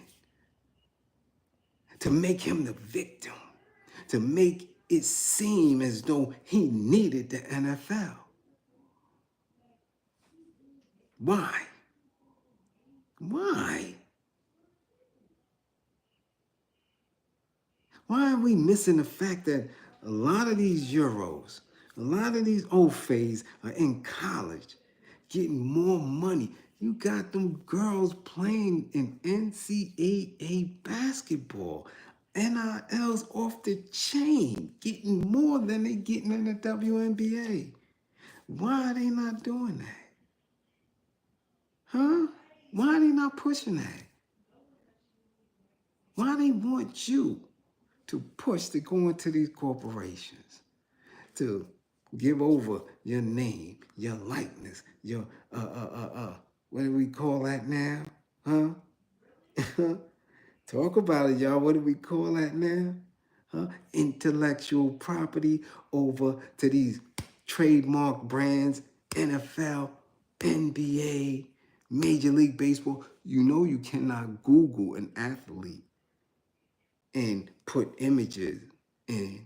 to make him the victim, to make it seem as though he needed the NFL. Why? Why? Why are we missing the fact that a lot of these Euros, a lot of these OFAs are in college getting more money? You got them girls playing in NCAA basketball. NIL's off the chain, getting more than they getting in the WNBA. Why are they not doing that? Huh? Why are they not pushing that? Why they want you to push to go into these corporations, to give over your name, your likeness, your what do we call that now? Huh? Talk about it, y'all. What do we call that now? Huh? Intellectual property over to these trademark brands, NFL, NBA, Major League Baseball. You know you cannot Google an athlete and put images in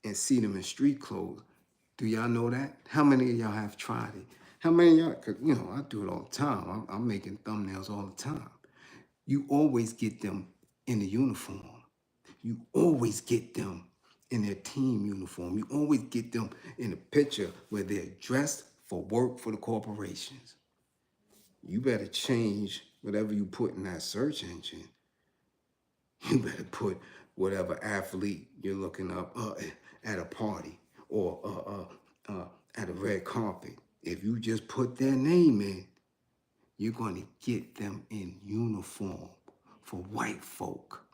and see them in street clothes. Do y'all know that? How many of y'all have tried it? How many of y'all, cause you know, I do it all the time. I'm making thumbnails all the time. You always get them in the uniform. You always get them in their team uniform. You always get them in a picture where they're dressed for work for the corporations. You better change whatever you put in that search engine. You better put whatever athlete you're looking up at a party or at a red carpet. If you just put their name in, you're going to get them in uniform for white folk.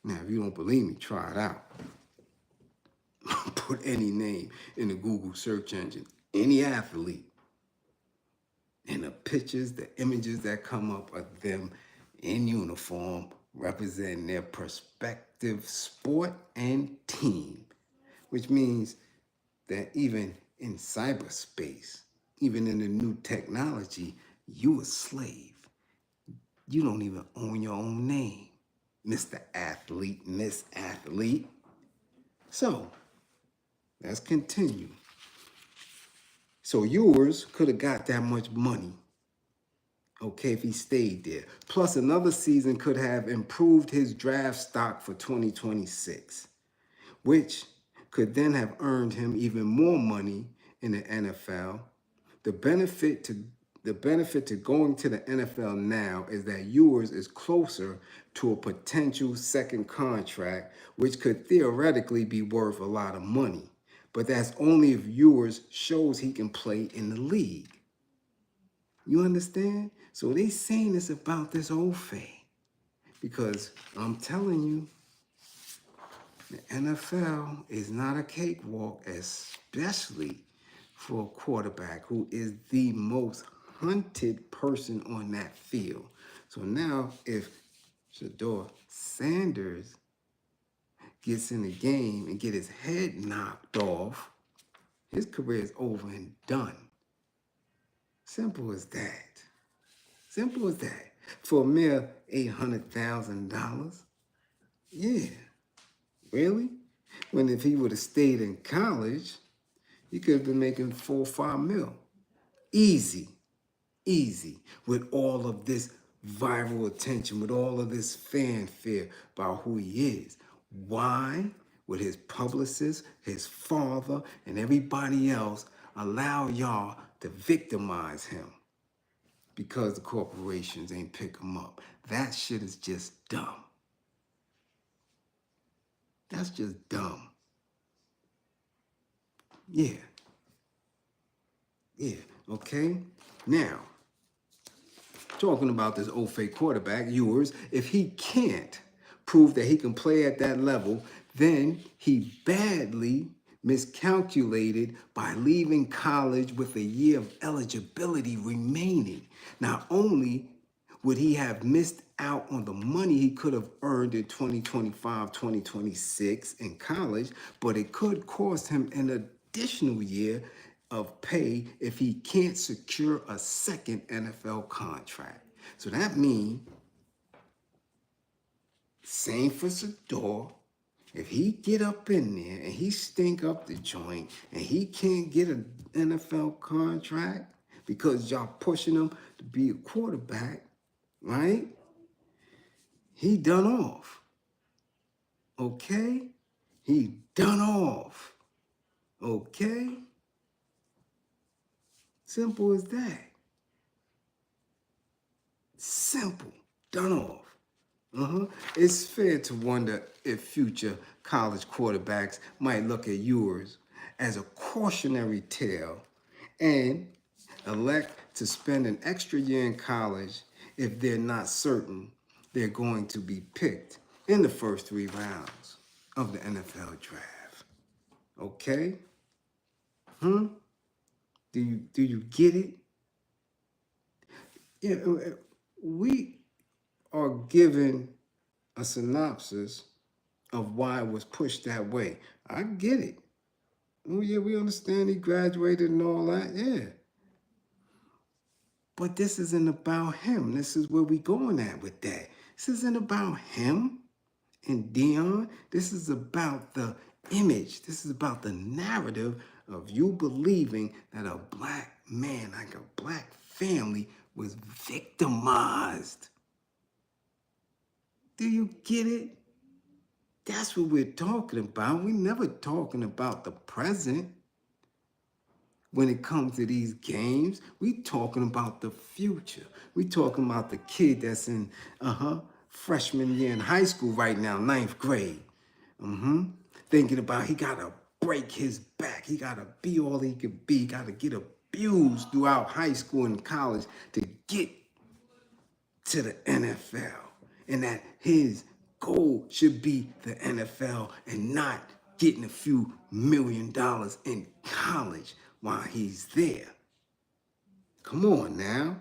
Now, if you don't believe me, try it out. Put any name in the Google search engine, any athlete, and the pictures, the images that come up are them in uniform representing their prospective sport and team, which means that even in cyberspace, even in the new technology, you a slave. You don't even own your own name, Mr. Athlete, Miss Athlete. So, let's continue. So yours could have got that much money, okay, if he stayed there. Plus another season could have improved his draft stock for 2026, which could then have earned him even more money in the NFL. The benefit to going to the NFL now is that yours is closer to a potential second contract, which could theoretically be worth a lot of money. But that's only if yours shows he can play in the league. You understand? So they saying this about this old Faye. Because I'm telling you, the NFL is not a cakewalk, especially for a quarterback who is the most hunted person on that field. So now if Shedeur Sanders gets in the game and get his head knocked off, his career is over and done. Simple as that. Simple as that. For a mere $800,000. Yeah. Really? When if he would have stayed in college, he could have been making 4 or 5 mil. Easy. Easy. With all of this viral attention, with all of this fanfare about who he is. Why would his publicist, his father, and everybody else allow y'all to victimize him? Because the corporations ain't pick him up. That shit is just dumb. That's just dumb. Yeah. Yeah, okay? Now, talking about this old fake quarterback, yours, if he can't prove that he can play at that level, then he badly miscalculated by leaving college with a year of eligibility remaining. Not only would he have missed out on the money he could have earned in 2025, 2026 in college, but it could cost him an additional year of pay if he can't secure a second NFL contract. So that means Same for Shedeur. If he get up in there and he stink up the joint and he can't get an NFL contract because y'all pushing him to be a quarterback, right? He done off. Okay? He done off. Okay? Simple as that. Simple. Done off. It's fair to wonder if future college quarterbacks might look at yours as a cautionary tale and elect to spend an extra year in college if they're not certain they're going to be picked in the first 3 rounds of the NFL draft. Okay? Do you get it? Yeah, we are given a synopsis of why it was pushed that way. I get it. Oh yeah, we understand he graduated and all that. Yeah. But this isn't about him. This is where we going at with that. This isn't about him and Dion. This is about the image. This is about the narrative of you believing that a black man, like a black family, was victimized. Do you get it? That's what we're talking about. We're never talking about the present. When it comes to these games, we talking about the future. We talking about the kid that's in freshman year in high school right now, 9th grade. Thinking about he gotta break his back. He gotta be all he could be. He gotta get abused throughout high school and college to get to the NFL. And that his goal should be the NFL and not getting a few $1 million in college while he's there. Come on now.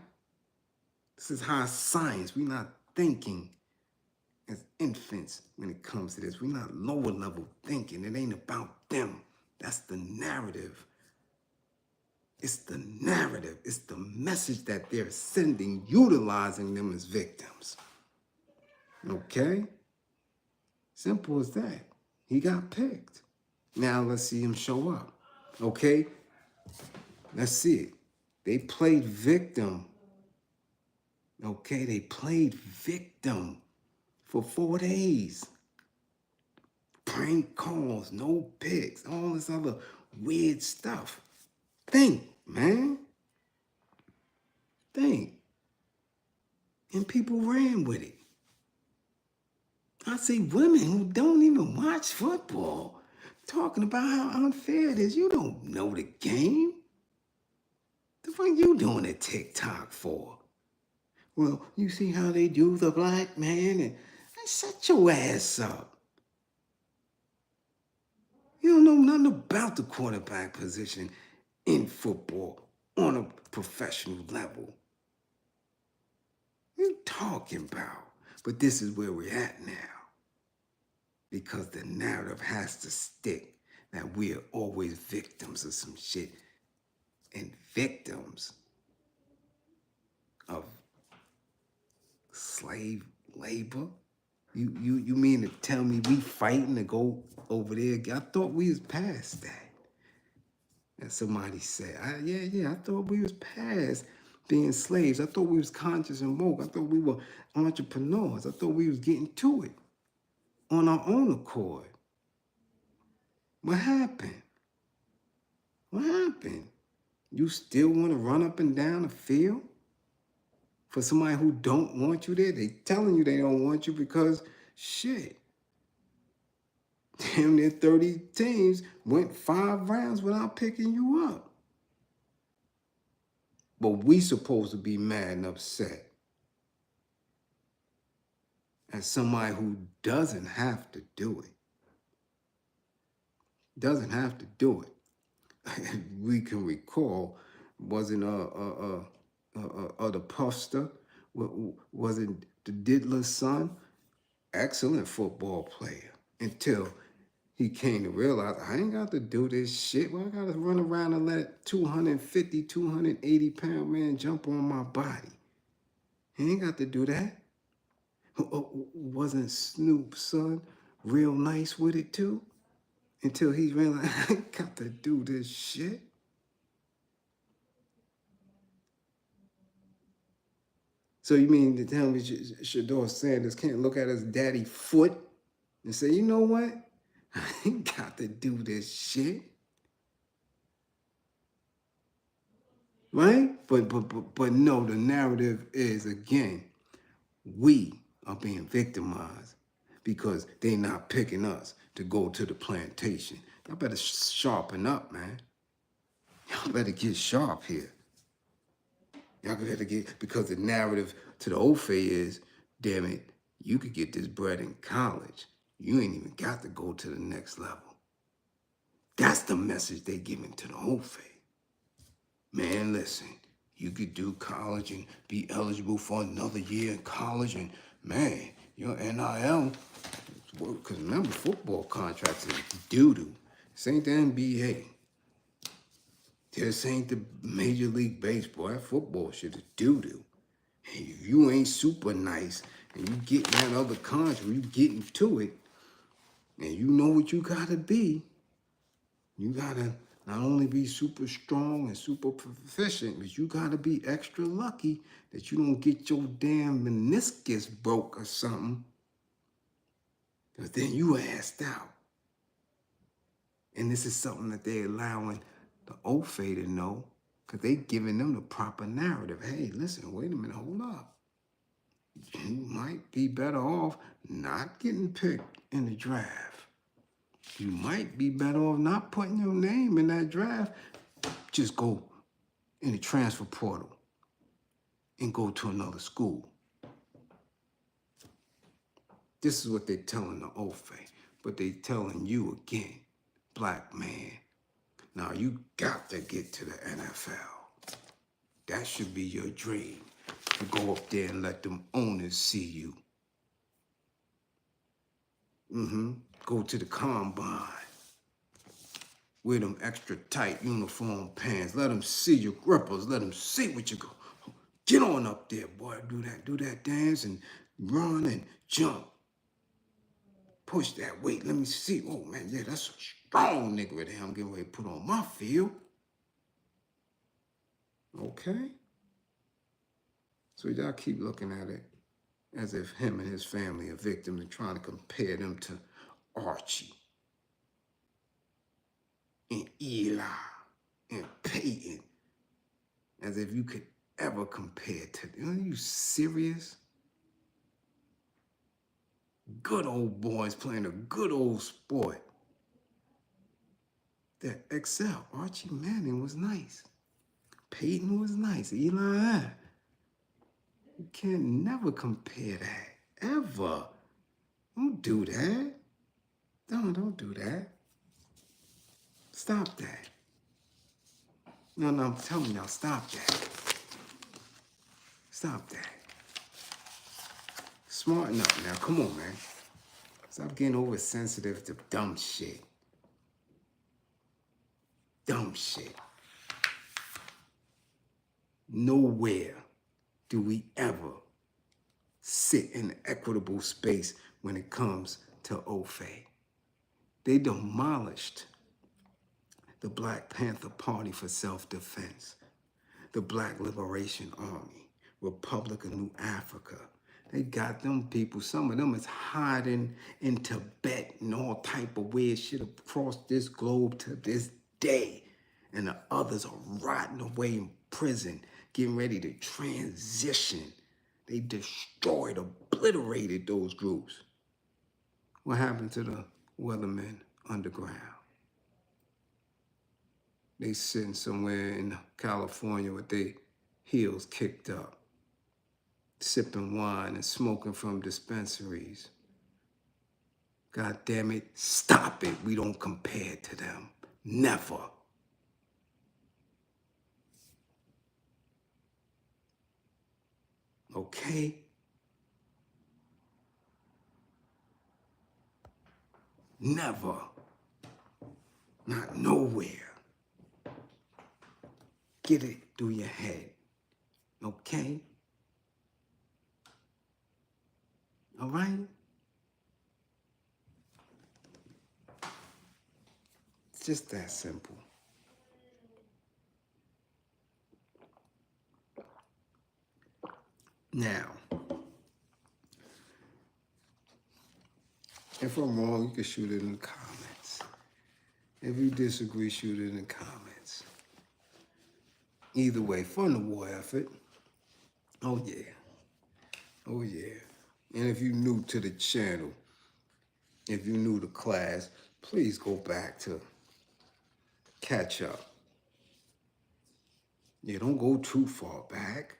This is high science. We're not thinking as infants when it comes to this. We're not lower level thinking. It ain't about them. That's the narrative. It's the narrative. It's the message that they're sending, utilizing them as victims. Okay? Simple as that. He got picked. Now let's see him show up. Okay? Let's see it. They played victim. Okay? They played victim for 4 days. Prank calls, no pics, all this other weird stuff. Think, man. Think. And people ran with it. I see women who don't even watch football talking about how unfair it is. You don't know the game. The fuck you doing a TikTok for? Well, you see how they do the black man and shut your ass up. You don't know nothing about the quarterback position in football on a professional level. What are you talking about? But this is where we're at now. Because the narrative has to stick that we're always victims of some shit. And victims of slave labor? You mean to tell me we fighting to go over there? I thought we was past that. And somebody said, I thought we was past being slaves. I thought we was conscious and woke. I thought we were entrepreneurs. I thought we was getting to it on our own accord. What happened? What happened? You still want to run up and down the field? For somebody who don't want you there? They telling you they don't want you because, shit, damn near 30 teams went 5 rounds without picking you up. But we supposed to be mad and upset as somebody who doesn't have to do it. Doesn't have to do it. We can recall, wasn't the Puffster, wasn't the Diddler's son, excellent football player, until he came to realize, I ain't got to do this shit. Well, I got to run around and let 250, 280 pound man jump on my body. He ain't got to do that. Wasn't Snoop, son, real nice with it too? Until he realized, I ain't got to do this shit. So you mean to tell me Shedeur Sanders can't look at his daddy foot and say, you know what? I ain't got to do this shit. Right? But no, the narrative is, again, we are being victimized because they not picking us to go to the plantation. Y'all better sharpen up, man. Y'all better get sharp here. Y'all better get, because the narrative to the Ofe is, damn it, you could get this bread in college. You ain't even got to go to the next level. That's the message they giving to the Ofe. Man, listen, you could do college and be eligible for another year in college, and man, your NIL, because remember, football contracts is doo-doo. This ain't the NBA. This ain't the Major League Baseball. That football shit is doo-doo. And if you ain't super nice and you get that other contract, you getting to it, and you know what you gotta be, you gotta not only be super strong and super proficient, but you gotta be extra lucky that you don't get your damn meniscus broke or something. Because then you assed out. And this is something that they're allowing the Ofe to know, because they giving them the proper narrative. Hey, listen, wait a minute, hold up. You might be better off not getting picked in the draft. You might be better off not putting your name in that draft. Just go in the transfer portal and go to another school. This is what they're telling the Ofe, but they're telling you again, black man, now you got to get to the NFL. That should be your dream, to go up there and let them owners see you. Go to the combine. Wear them extra tight uniform pants. Let them see your grippers. Let them see what you go. Get on up there, boy. Do that dance and run and jump. Push that weight. Let me see. Oh, man, yeah, that's a strong nigga right there I'm getting ready to put on my field. Okay? So y'all keep looking at it as if him and his family are victims and trying to compare them to Archie and Eli and Peyton, as if you could ever compare to them. Are you serious? Good old boys playing a good old sport that excel. Archie Manning was nice. Peyton was nice. Eli, you can never compare that. Ever. Don't do that. Don't do that. Stop that. No, I'm telling y'all, stop that. Stop that. Smarten up now. Come on, man. Stop getting oversensitive to dumb shit. Dumb shit. Nowhere do we ever sit in an equitable space when it comes to Ofe. They demolished the Black Panther Party for Self-Defense, the Black Liberation Army, Republic of New Africa. They got them people, some of them is hiding in Tibet and all type of weird shit across this globe to this day. And the others are rotting away in prison, getting ready to transition. They destroyed, obliterated those groups. What happened to the Weathermen Underground? They sitting somewhere in California with their heels kicked up, sipping wine and smoking from dispensaries. God damn it, stop it. We don't compare to them. Never. Okay? Never. Not nowhere. Get it through your head. Okay? All right? It's just that simple. Now, if I'm wrong, you can shoot it in the comments. If you disagree, shoot it in the comments. Either way, fund the war effort. Oh, yeah. Oh, yeah. And if you're new to the channel, if you're new to class, please go back to catch up. Yeah, don't go too far back.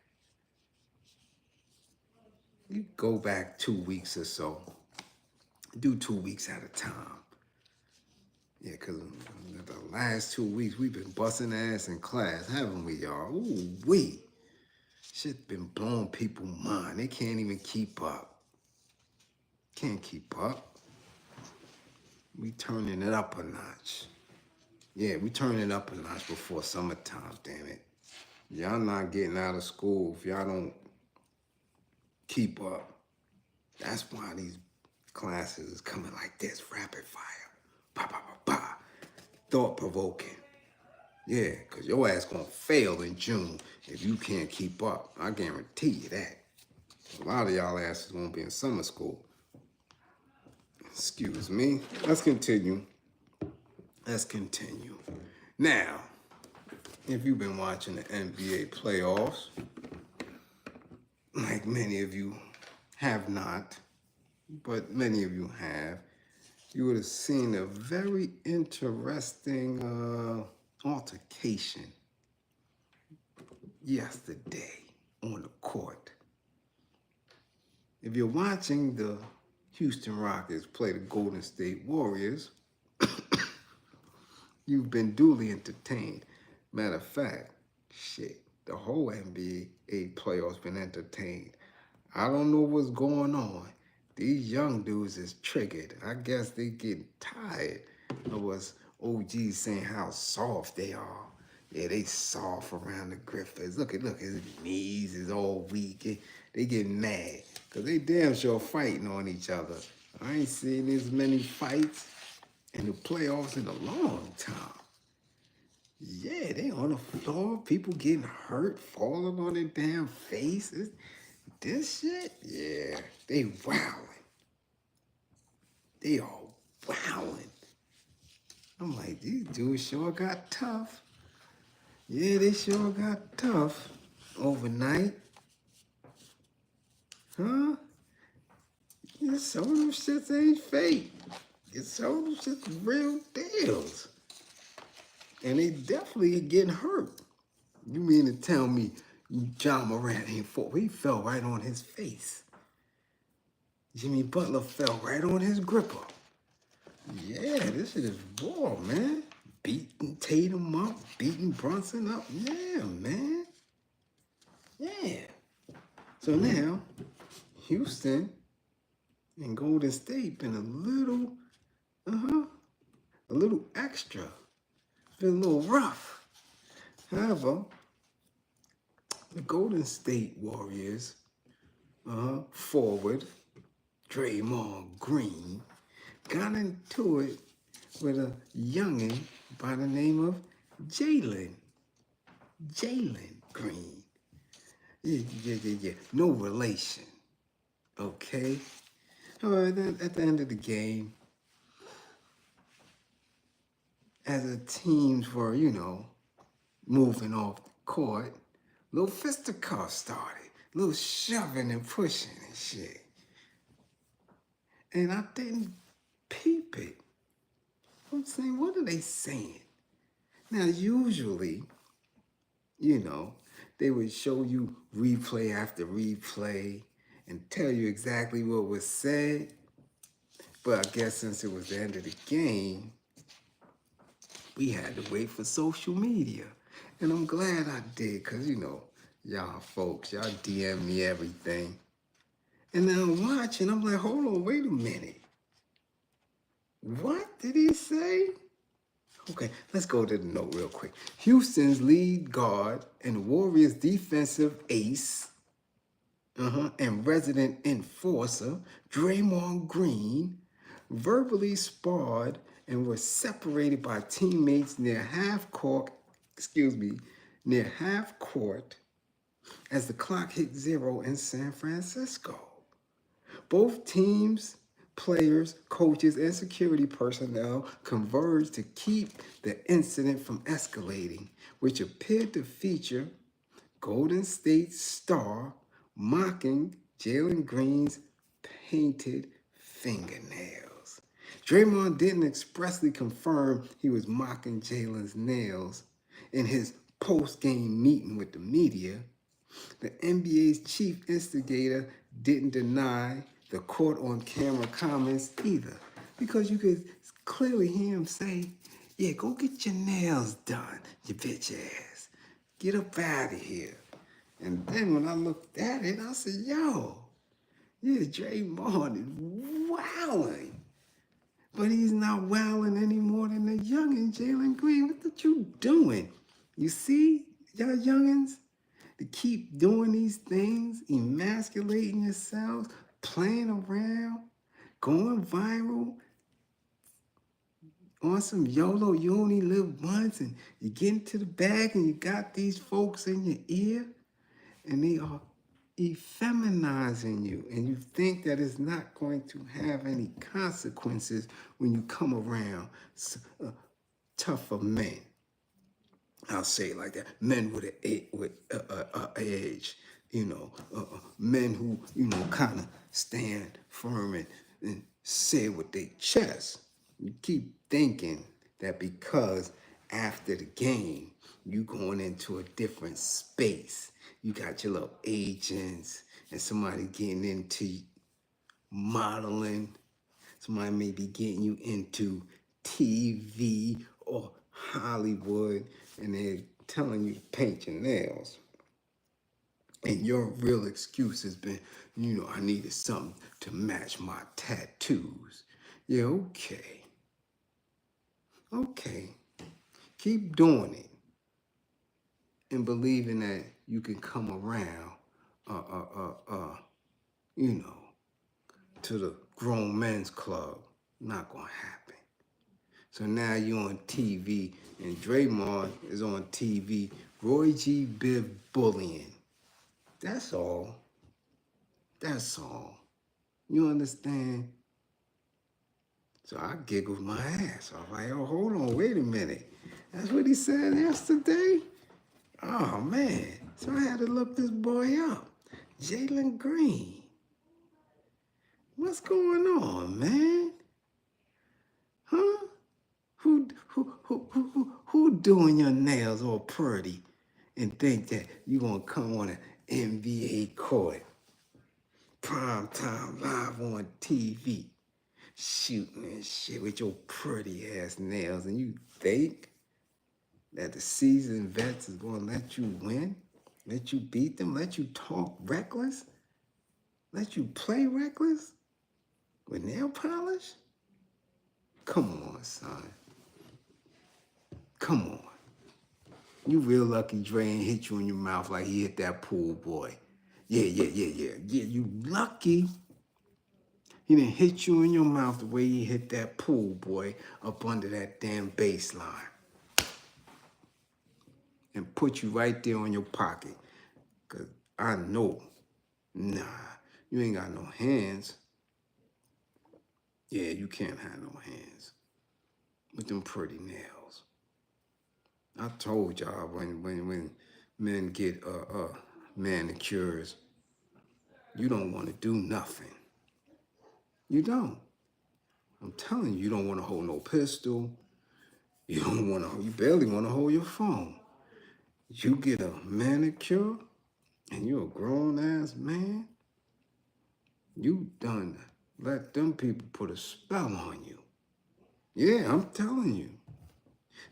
You go back 2 weeks or so. Do 2 weeks at a time. Yeah, because the last 2 weeks, we've been busting ass in class, haven't we, y'all? Ooh-wee. Shit's been blowing people's mind. They can't even keep up. Can't keep up. We turning it up a notch. Yeah, we turning it up a notch before summertime, damn it. Y'all not getting out of school if y'all don't keep up. That's why these classes is coming like this, rapid fire. Pa, pa, pa, pa. Thought-provoking. Yeah, because your ass gonna fail in June if you can't keep up. I guarantee you that. A lot of y'all asses won't be in summer school. Excuse me. Let's continue. Let's continue. Now, if you've been watching the NBA playoffs, like many of you have not, but many of you have, you would have seen a very interesting altercation yesterday on the court. If you're watching the Houston Rockets play the Golden State Warriors, you've been duly entertained. Matter of fact, shit, the whole NBA playoffs been entertained. I don't know what's going on. These young dudes is triggered. I guess they getting tired of us OGs saying how soft they are. Yeah, they soft around the Griffiths. Look, his knees is all weak. They get mad because they damn sure fighting on each other. I ain't seen as many fights in the playoffs in a long time. Yeah, they on the floor, people getting hurt, falling on their damn faces. This shit, yeah, they wilding. They all wilding. I'm like, these dudes sure got tough. Yeah, they sure got tough overnight. Huh? Yeah, some of them shits ain't fake. Some of them shits real deals. And they definitely getting hurt. You mean to tell me John Morant ain't fall? He fell right on his face. Jimmy Butler fell right on his gripper. Yeah, this shit is raw, man. Beating Tatum up, beating Brunson up. Yeah, man. Yeah. So now, Houston and Golden State been a little extra. Been a little rough. However, the Golden State Warriors, forward, Draymond Green, got into it with a youngin' by the name of Jaylen. Jaylen Green. Yeah. No relation. Okay? All right, at the end of the game, as the teams were, moving off the court, little fisticuffs started. Little shoving and pushing and shit. And I didn't peep it. I'm saying, what are they saying? Now, usually, they would show you replay after replay and tell you exactly what was said. But I guess since it was the end of the game, we had to wait for social media. And I'm glad I did, because, y'all folks, y'all DM me everything. And then I'm watching, I'm like, hold on, wait a minute. What did he say? Okay, let's go to the note real quick. Houston's lead guard and the Warriors' defensive ace, and resident enforcer Draymond Green verbally sparred and were separated by teammates near half court as the clock hit zero in San Francisco. Both teams, players, coaches, and security personnel converged to keep the incident from escalating, which appeared to feature Golden State star mocking Jaylen Green's painted fingernails. Draymond didn't expressly confirm he was mocking Jaylen's nails in his post-game meeting with the media. The NBA's chief instigator didn't deny the court on camera comments either, because you could clearly hear him say, yeah, go get your nails done, you bitch ass. Get up out of here. And then when I looked at it, I said, yo, yeah, Draymond is wilding. But he's not wilding any more than the youngin' Jaylen Green. What you doing? You see, y'all youngins, to keep doing these things, emasculating yourselves, playing around, going viral on some YOLO, you only live once, and you get into the bag and you got these folks in your ear and they are effeminizing you, and you think that it's not going to have any consequences when you come around tougher men. I'll say it like that. Men with an edge, men who, kind of stand firm and say with their chest. You keep thinking that because after the game, you going into a different space. You got your little agents and somebody getting into modeling. Somebody may be getting you into TV or Hollywood, and they're telling you to paint your nails. And your real excuse has been, I needed something to match my tattoos. Yeah, okay. Okay. Keep doing it. And believing that you can come around, to the grown men's club. Not gonna happen. So now you're on TV, and Draymond is on TV, Roy G. Biv bullying. That's all. That's all. You understand? So I giggled my ass off. Like, oh, hold on, wait a minute. That's what he said yesterday? Oh, man. So I had to look this boy up. Jaylen Green. What's going on, man? Huh? Who doing your nails all pretty and think that you gonna come on an NBA court, prime time, live on TV, shooting and shit with your pretty ass nails, and you think that the seasoned vets is gonna let you win, let you beat them, let you talk reckless, let you play reckless with nail polish? Come on, son. Come on. You real lucky Dre ain't hit you in your mouth like he hit that pool boy. Yeah, you lucky he didn't hit you in your mouth the way he hit that pool boy up under that damn baseline. And put you right there on your pocket. Because I know, nah, you ain't got no hands. Yeah, you can't have no hands with them pretty nails. I told y'all when men get manicures, you don't want to do nothing. You don't. I'm telling you, you don't want to hold no pistol. You barely want to hold your phone. You get a manicure and you're a grown ass man, you done let them people put a spell on you. Yeah, I'm telling you.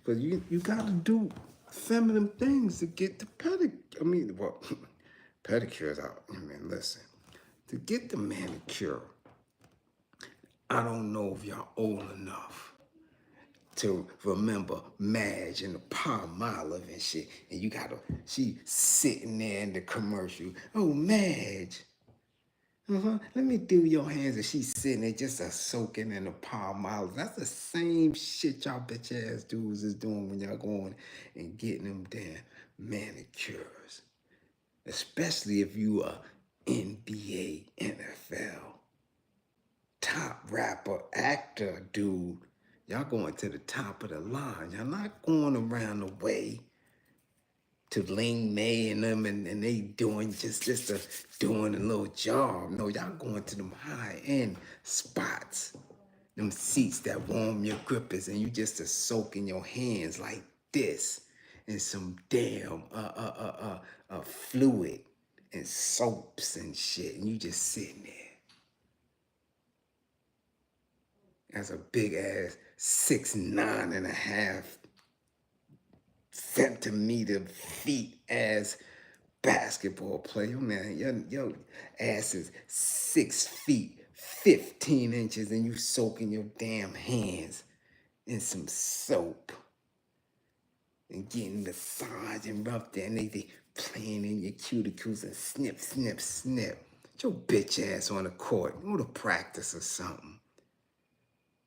Because you got to do feminine things to get the pedicures out. Listen, to get the manicure, I don't know if y'all old enough to remember Madge and the Palmolive and shit. And she sitting there in the commercial. Oh, Madge, Let me do your hands. And she's sitting there just a soaking in the palm olive. That's the same shit y'all bitch ass dudes is doing when y'all going and getting them damn manicures. Especially if you are NBA, NFL, top rapper, actor, dude. Y'all going to the top of the line. Y'all not going around the way to Ling May and them and they doing doing a little job. No, y'all going to them high-end spots. Them seats that warm your grippers and you just a soaking your hands like this in some damn fluid and soaps and shit. And you just sitting there as a big ass 6'9.5" centimeter feet ass basketball player. Man, your ass is 6 feet 15 inches and you soaking your damn hands in some soap and getting massage and rubbed and they playing in your cuticles and snip, snip, snip. Get your bitch ass on the court. Go to practice or something.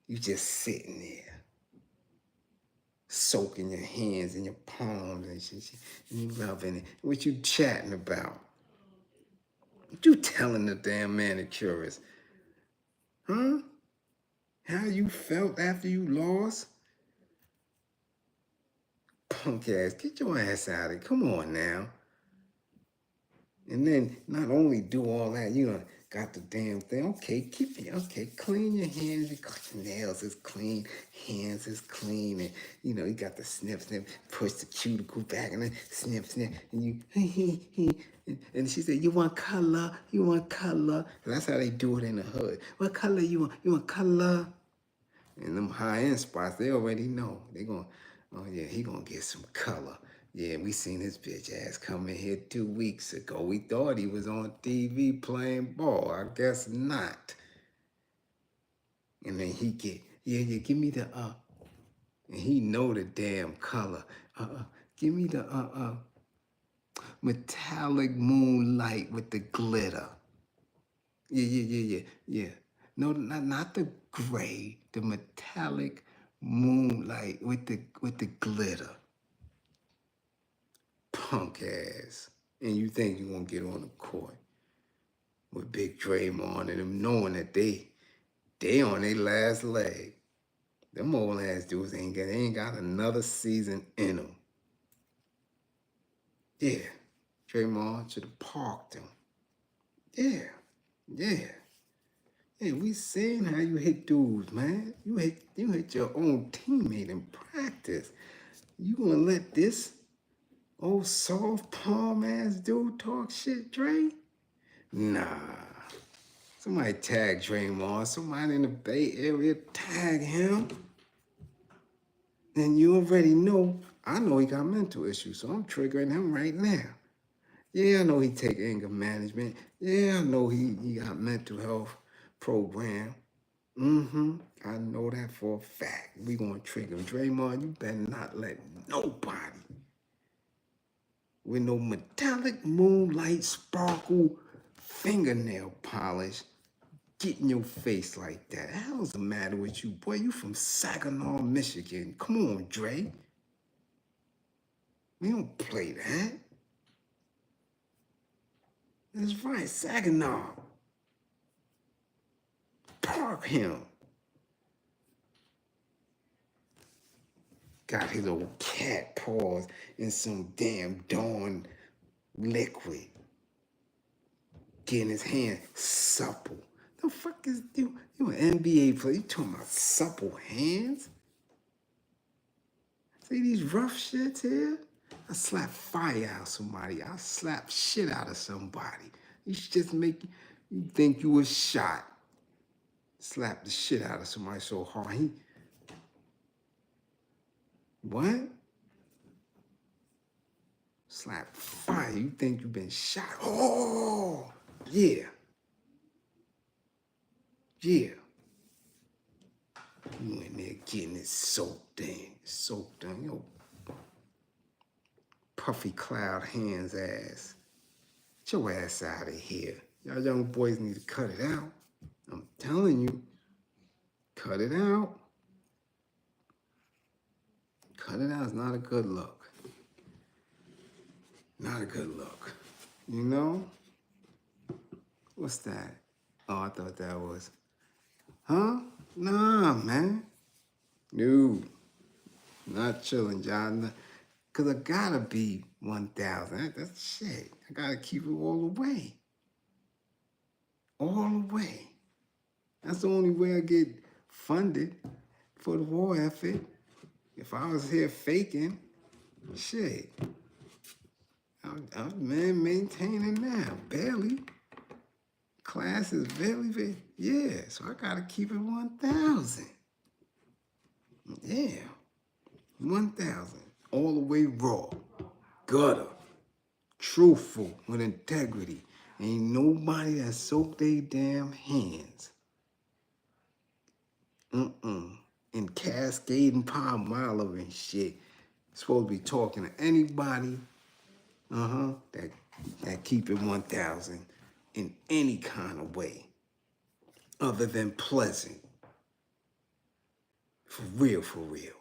You just sitting there soaking your hands and your palms and shit, and you rubbing it. What you chatting about? What you telling the damn manicurist? Huh? How you felt after you lost? Punk ass, get your ass out of here. Come on now. And then not only do all that, you know, got the damn thing. Okay, keep it. Okay, clean your hands. Your nails is clean. Hands is clean. And, you know, you got the snip, snip. Push the cuticle back and then snip, snip. And you, and she said, you want color? You want color? And that's how they do it in the hood. What color you want? You want color? And them high-end spots, they already know. They going, oh yeah, he gonna get some color. Yeah, we seen his bitch ass come in here 2 weeks ago. We thought he was on TV playing ball. I guess not. And then he get, yeah, give me the, and he know the damn color. Give me the, metallic moonlight with the glitter. Yeah. No, not the gray, the metallic moonlight with the glitter. Punk ass. And you think you're gonna get on the court with big Draymond and them knowing that they on their last leg. Them old ass dudes ain't got another season in them. Yeah. Draymond should have parked him. Yeah. Hey, we seen how you hit dudes, man. You hit your own teammate in practice. You gonna let this old soft palm ass dude talk shit, Dre? Nah. Somebody tag Draymond. Somebody in the Bay Area tag him. And you already know, I know he got mental issues, so I'm triggering him right now. Yeah, I know he take anger management. Yeah, I know he got mental health program. I know that for a fact. We gonna trigger him. Draymond, you better not let nobody with no metallic moonlight sparkle fingernail polish get in your face like that. The hell's the matter with you, boy? You from Saginaw, Michigan. Come on, Dre. We don't play that. That's right, Saginaw. Park him. Got his old cat paws in some damn Dawn liquid. Getting his hand supple. The fuck is you? You an NBA player? You talking about supple hands? See these rough shits here? I slap fire out of somebody. I slap shit out of somebody. You should just make you think you was shot. Slap the shit out of somebody so hard. What? Slap fire. You think you been shot? Oh, yeah. You in there getting it soaked in. Yo, puffy cloud hands ass. Get your ass out of here. Y'all young boys need to cut it out. I'm telling you, cut it out. Cut it out is not a good look. Not a good look. You know? What's that? Oh, I thought that was, huh? Nah, man. No, not chilling, John. Because I gotta be 1,000. That's shit. I gotta keep it all the way. All the way. That's the only way I get funded for the war effort. If I was here faking, shit, I'm man maintaining now, barely. Class is very, yeah, so I gotta keep it 1,000. Yeah, 1,000, all the way raw, gutter, truthful, with integrity. Ain't nobody that soaked their damn hands. And cascading palm olive and shit. Supposed to be talking to anybody, that keep it 1,000 in any kind of way, other than pleasant. For real, for real.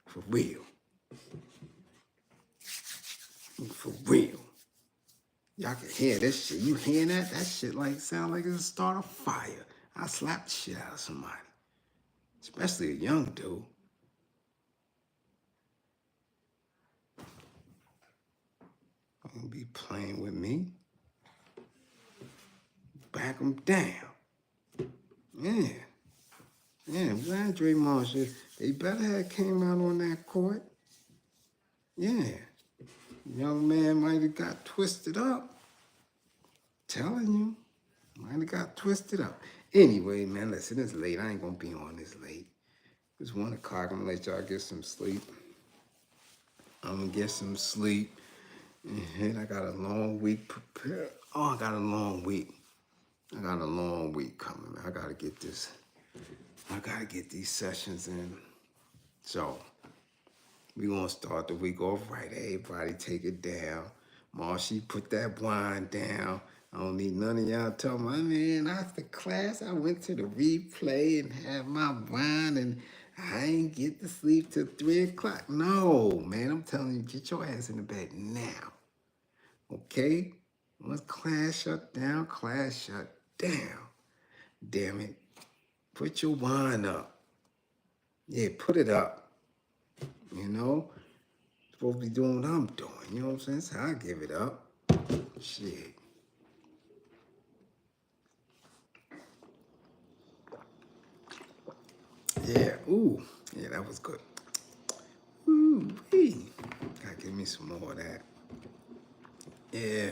For real. For real. Y'all can hear this shit. You hearing that? That shit like sound like it'll start a fire. I slap the shit out of somebody. Especially a young dude. Gonna be playing with me. Back them down. Yeah. Yeah, I'm glad Draymond shit. They better have came out on that court. Yeah. Young man might have got twisted up. Telling you. Might have got twisted up. Anyway, man, listen, it's late. I ain't gonna be on this late. It's 1 o'clock. I'm gonna let y'all get some sleep. I'm gonna get some sleep. And I got a long week prepared. Oh, I got a long week. I got a long week coming. I gotta get this. I gotta get these sessions in. So, we gonna start the week off right. Everybody take it down. Marshy, put that wine down. I don't need none of y'all telling me, man, after class, I went to the replay and had my wine and I ain't get to sleep till 3 o'clock. No, man, I'm telling you, get your ass in the bed now. Okay? Once class shut down, class shut down. Damn it. Put your wine up. Yeah, put it up. You know? Supposed to be doing what I'm doing. You know what I'm saying? So I give it up. Shit. Yeah. Ooh. Yeah, that was good. Ooh, wee. Gotta give me some more of that. Yeah.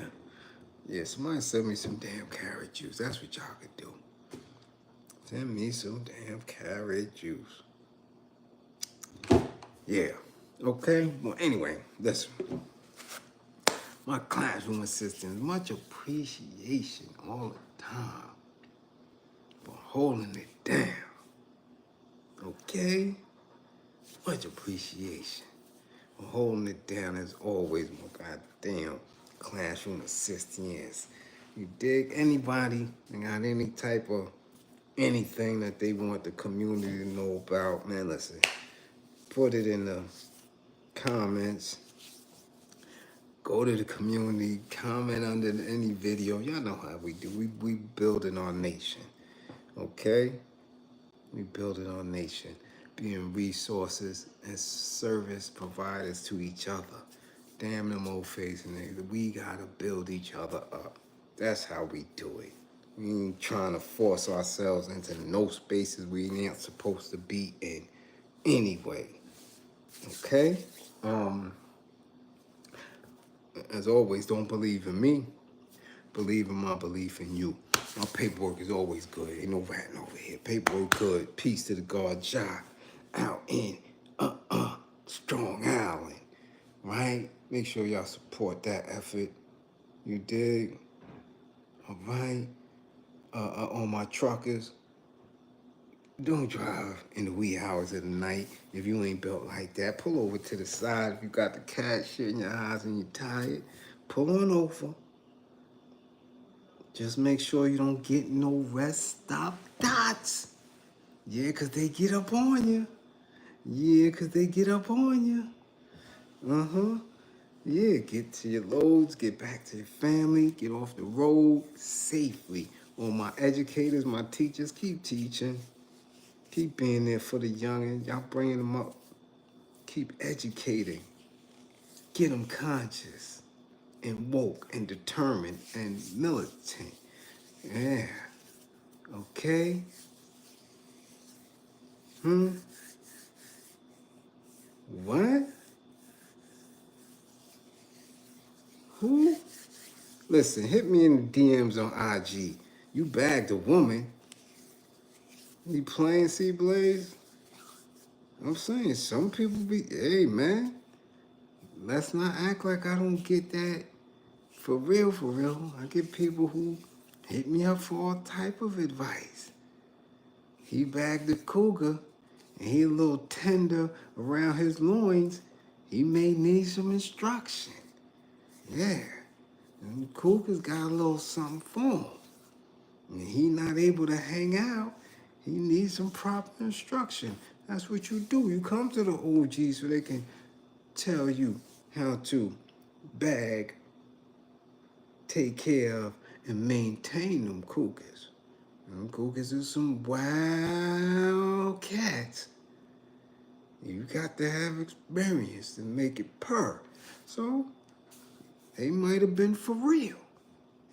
Yeah, somebody send me some damn carrot juice. That's what y'all could do. Send me some damn carrot juice. Yeah. Okay. Well, anyway, listen. My classroom assistants, much appreciation all the time for holding it down. Okay? Much appreciation for holding it down as always, my goddamn classroom assistants. You dig? Anybody that got any type of anything that they want the community to know about, man, listen, put it in the comments. Go to the community, comment under any video. Y'all know how we do. We building our nation, okay? We building our nation, being resources and service providers to each other. Damn them old facing niggas. We gotta build each other up. That's how we do it. We ain't trying to force ourselves into no spaces we ain't supposed to be in anyway. Okay? As always, don't believe in me. Believe in my belief in you. My paperwork is always good. Ain't no ratting over here. Paperwork good. Peace to the God Jai out in Strong Island. Right? Make sure y'all support that effort. You dig? All right? On my truckers, don't drive in the wee hours of the night if you ain't built like that. Pull over to the side if you got the cat shit in your eyes and you're tired. Pull on over. Just make sure you don't get no rest stop dots. Yeah, 'cause they get up on you. Yeah, 'cause they get up on you. Uh-huh. Yeah, get to your loads, get back to your family, get off the road safely. All my educators, my teachers, keep teaching. Keep being there for the youngin'. Y'all bringing them up. Keep educating. Get them conscious and woke and determined and militant. Yeah. Okay? What? Who? Listen, hit me in the DMs on IG. You bagged a woman. You playing, see, Blaze? I'm saying some people be, hey, man, let's not act like I don't get that. For real, for real. I get people who hit me up for all type of advice. He bagged a cougar, and he a little tender around his loins. He may need some instruction. Yeah. And the cougar's got a little something for him. And he not able to hang out. He needs some proper instruction. That's what you do. You come to the OGs so they can tell you how to bag, take care of, and maintain them cougars. Them cougars are some wild cats. You got to have experience to make it purr. So they might have been for real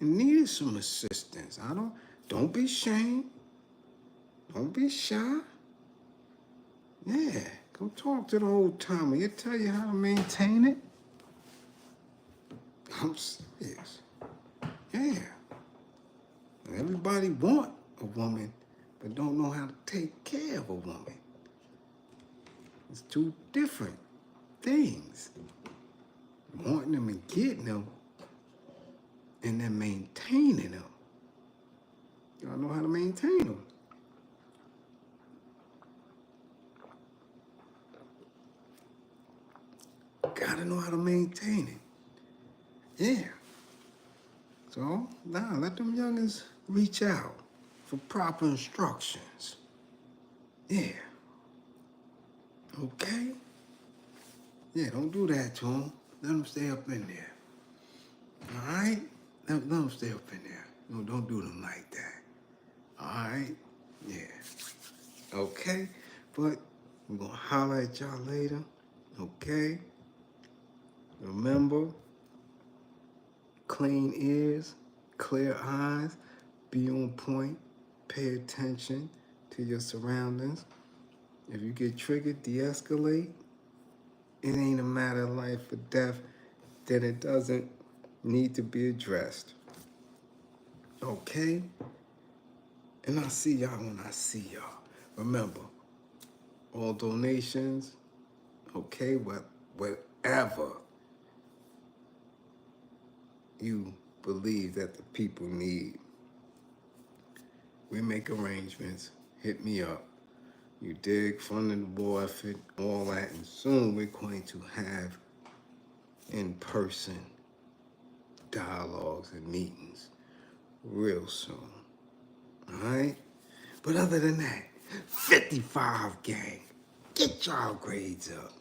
and needed some assistance. Don't be ashamed. Don't be shy. Yeah, come talk to the old timer. He'll tell you how to maintain it. I'm serious. Yeah. Everybody want a woman, but don't know how to take care of a woman. It's two different things. Wanting them and getting them, and then maintaining them. Y'all know how to maintain them. Gotta know how to maintain it. Yeah. So, now let them youngins reach out for proper instructions. Yeah. Okay? Yeah, don't do that to them. Let them stay up in there. All right? Let them stay up in there. No, don't do them like that. All right? Yeah. Okay? But we're going to holler at y'all later. Okay? Remember, clean ears, clear eyes, be on point, pay attention to your surroundings. If you get triggered, de-escalate. It ain't a matter of life or death, then it doesn't need to be addressed. Okay? And I'll see y'all when I see y'all. Remember, all donations, okay, whatever you believe that the people need, we make arrangements. Hit me up. You dig? Funding the war effort, all that. And soon we're going to have in-person dialogues and meetings real soon. All right? But other than that, 55 gang, get y'all grades up.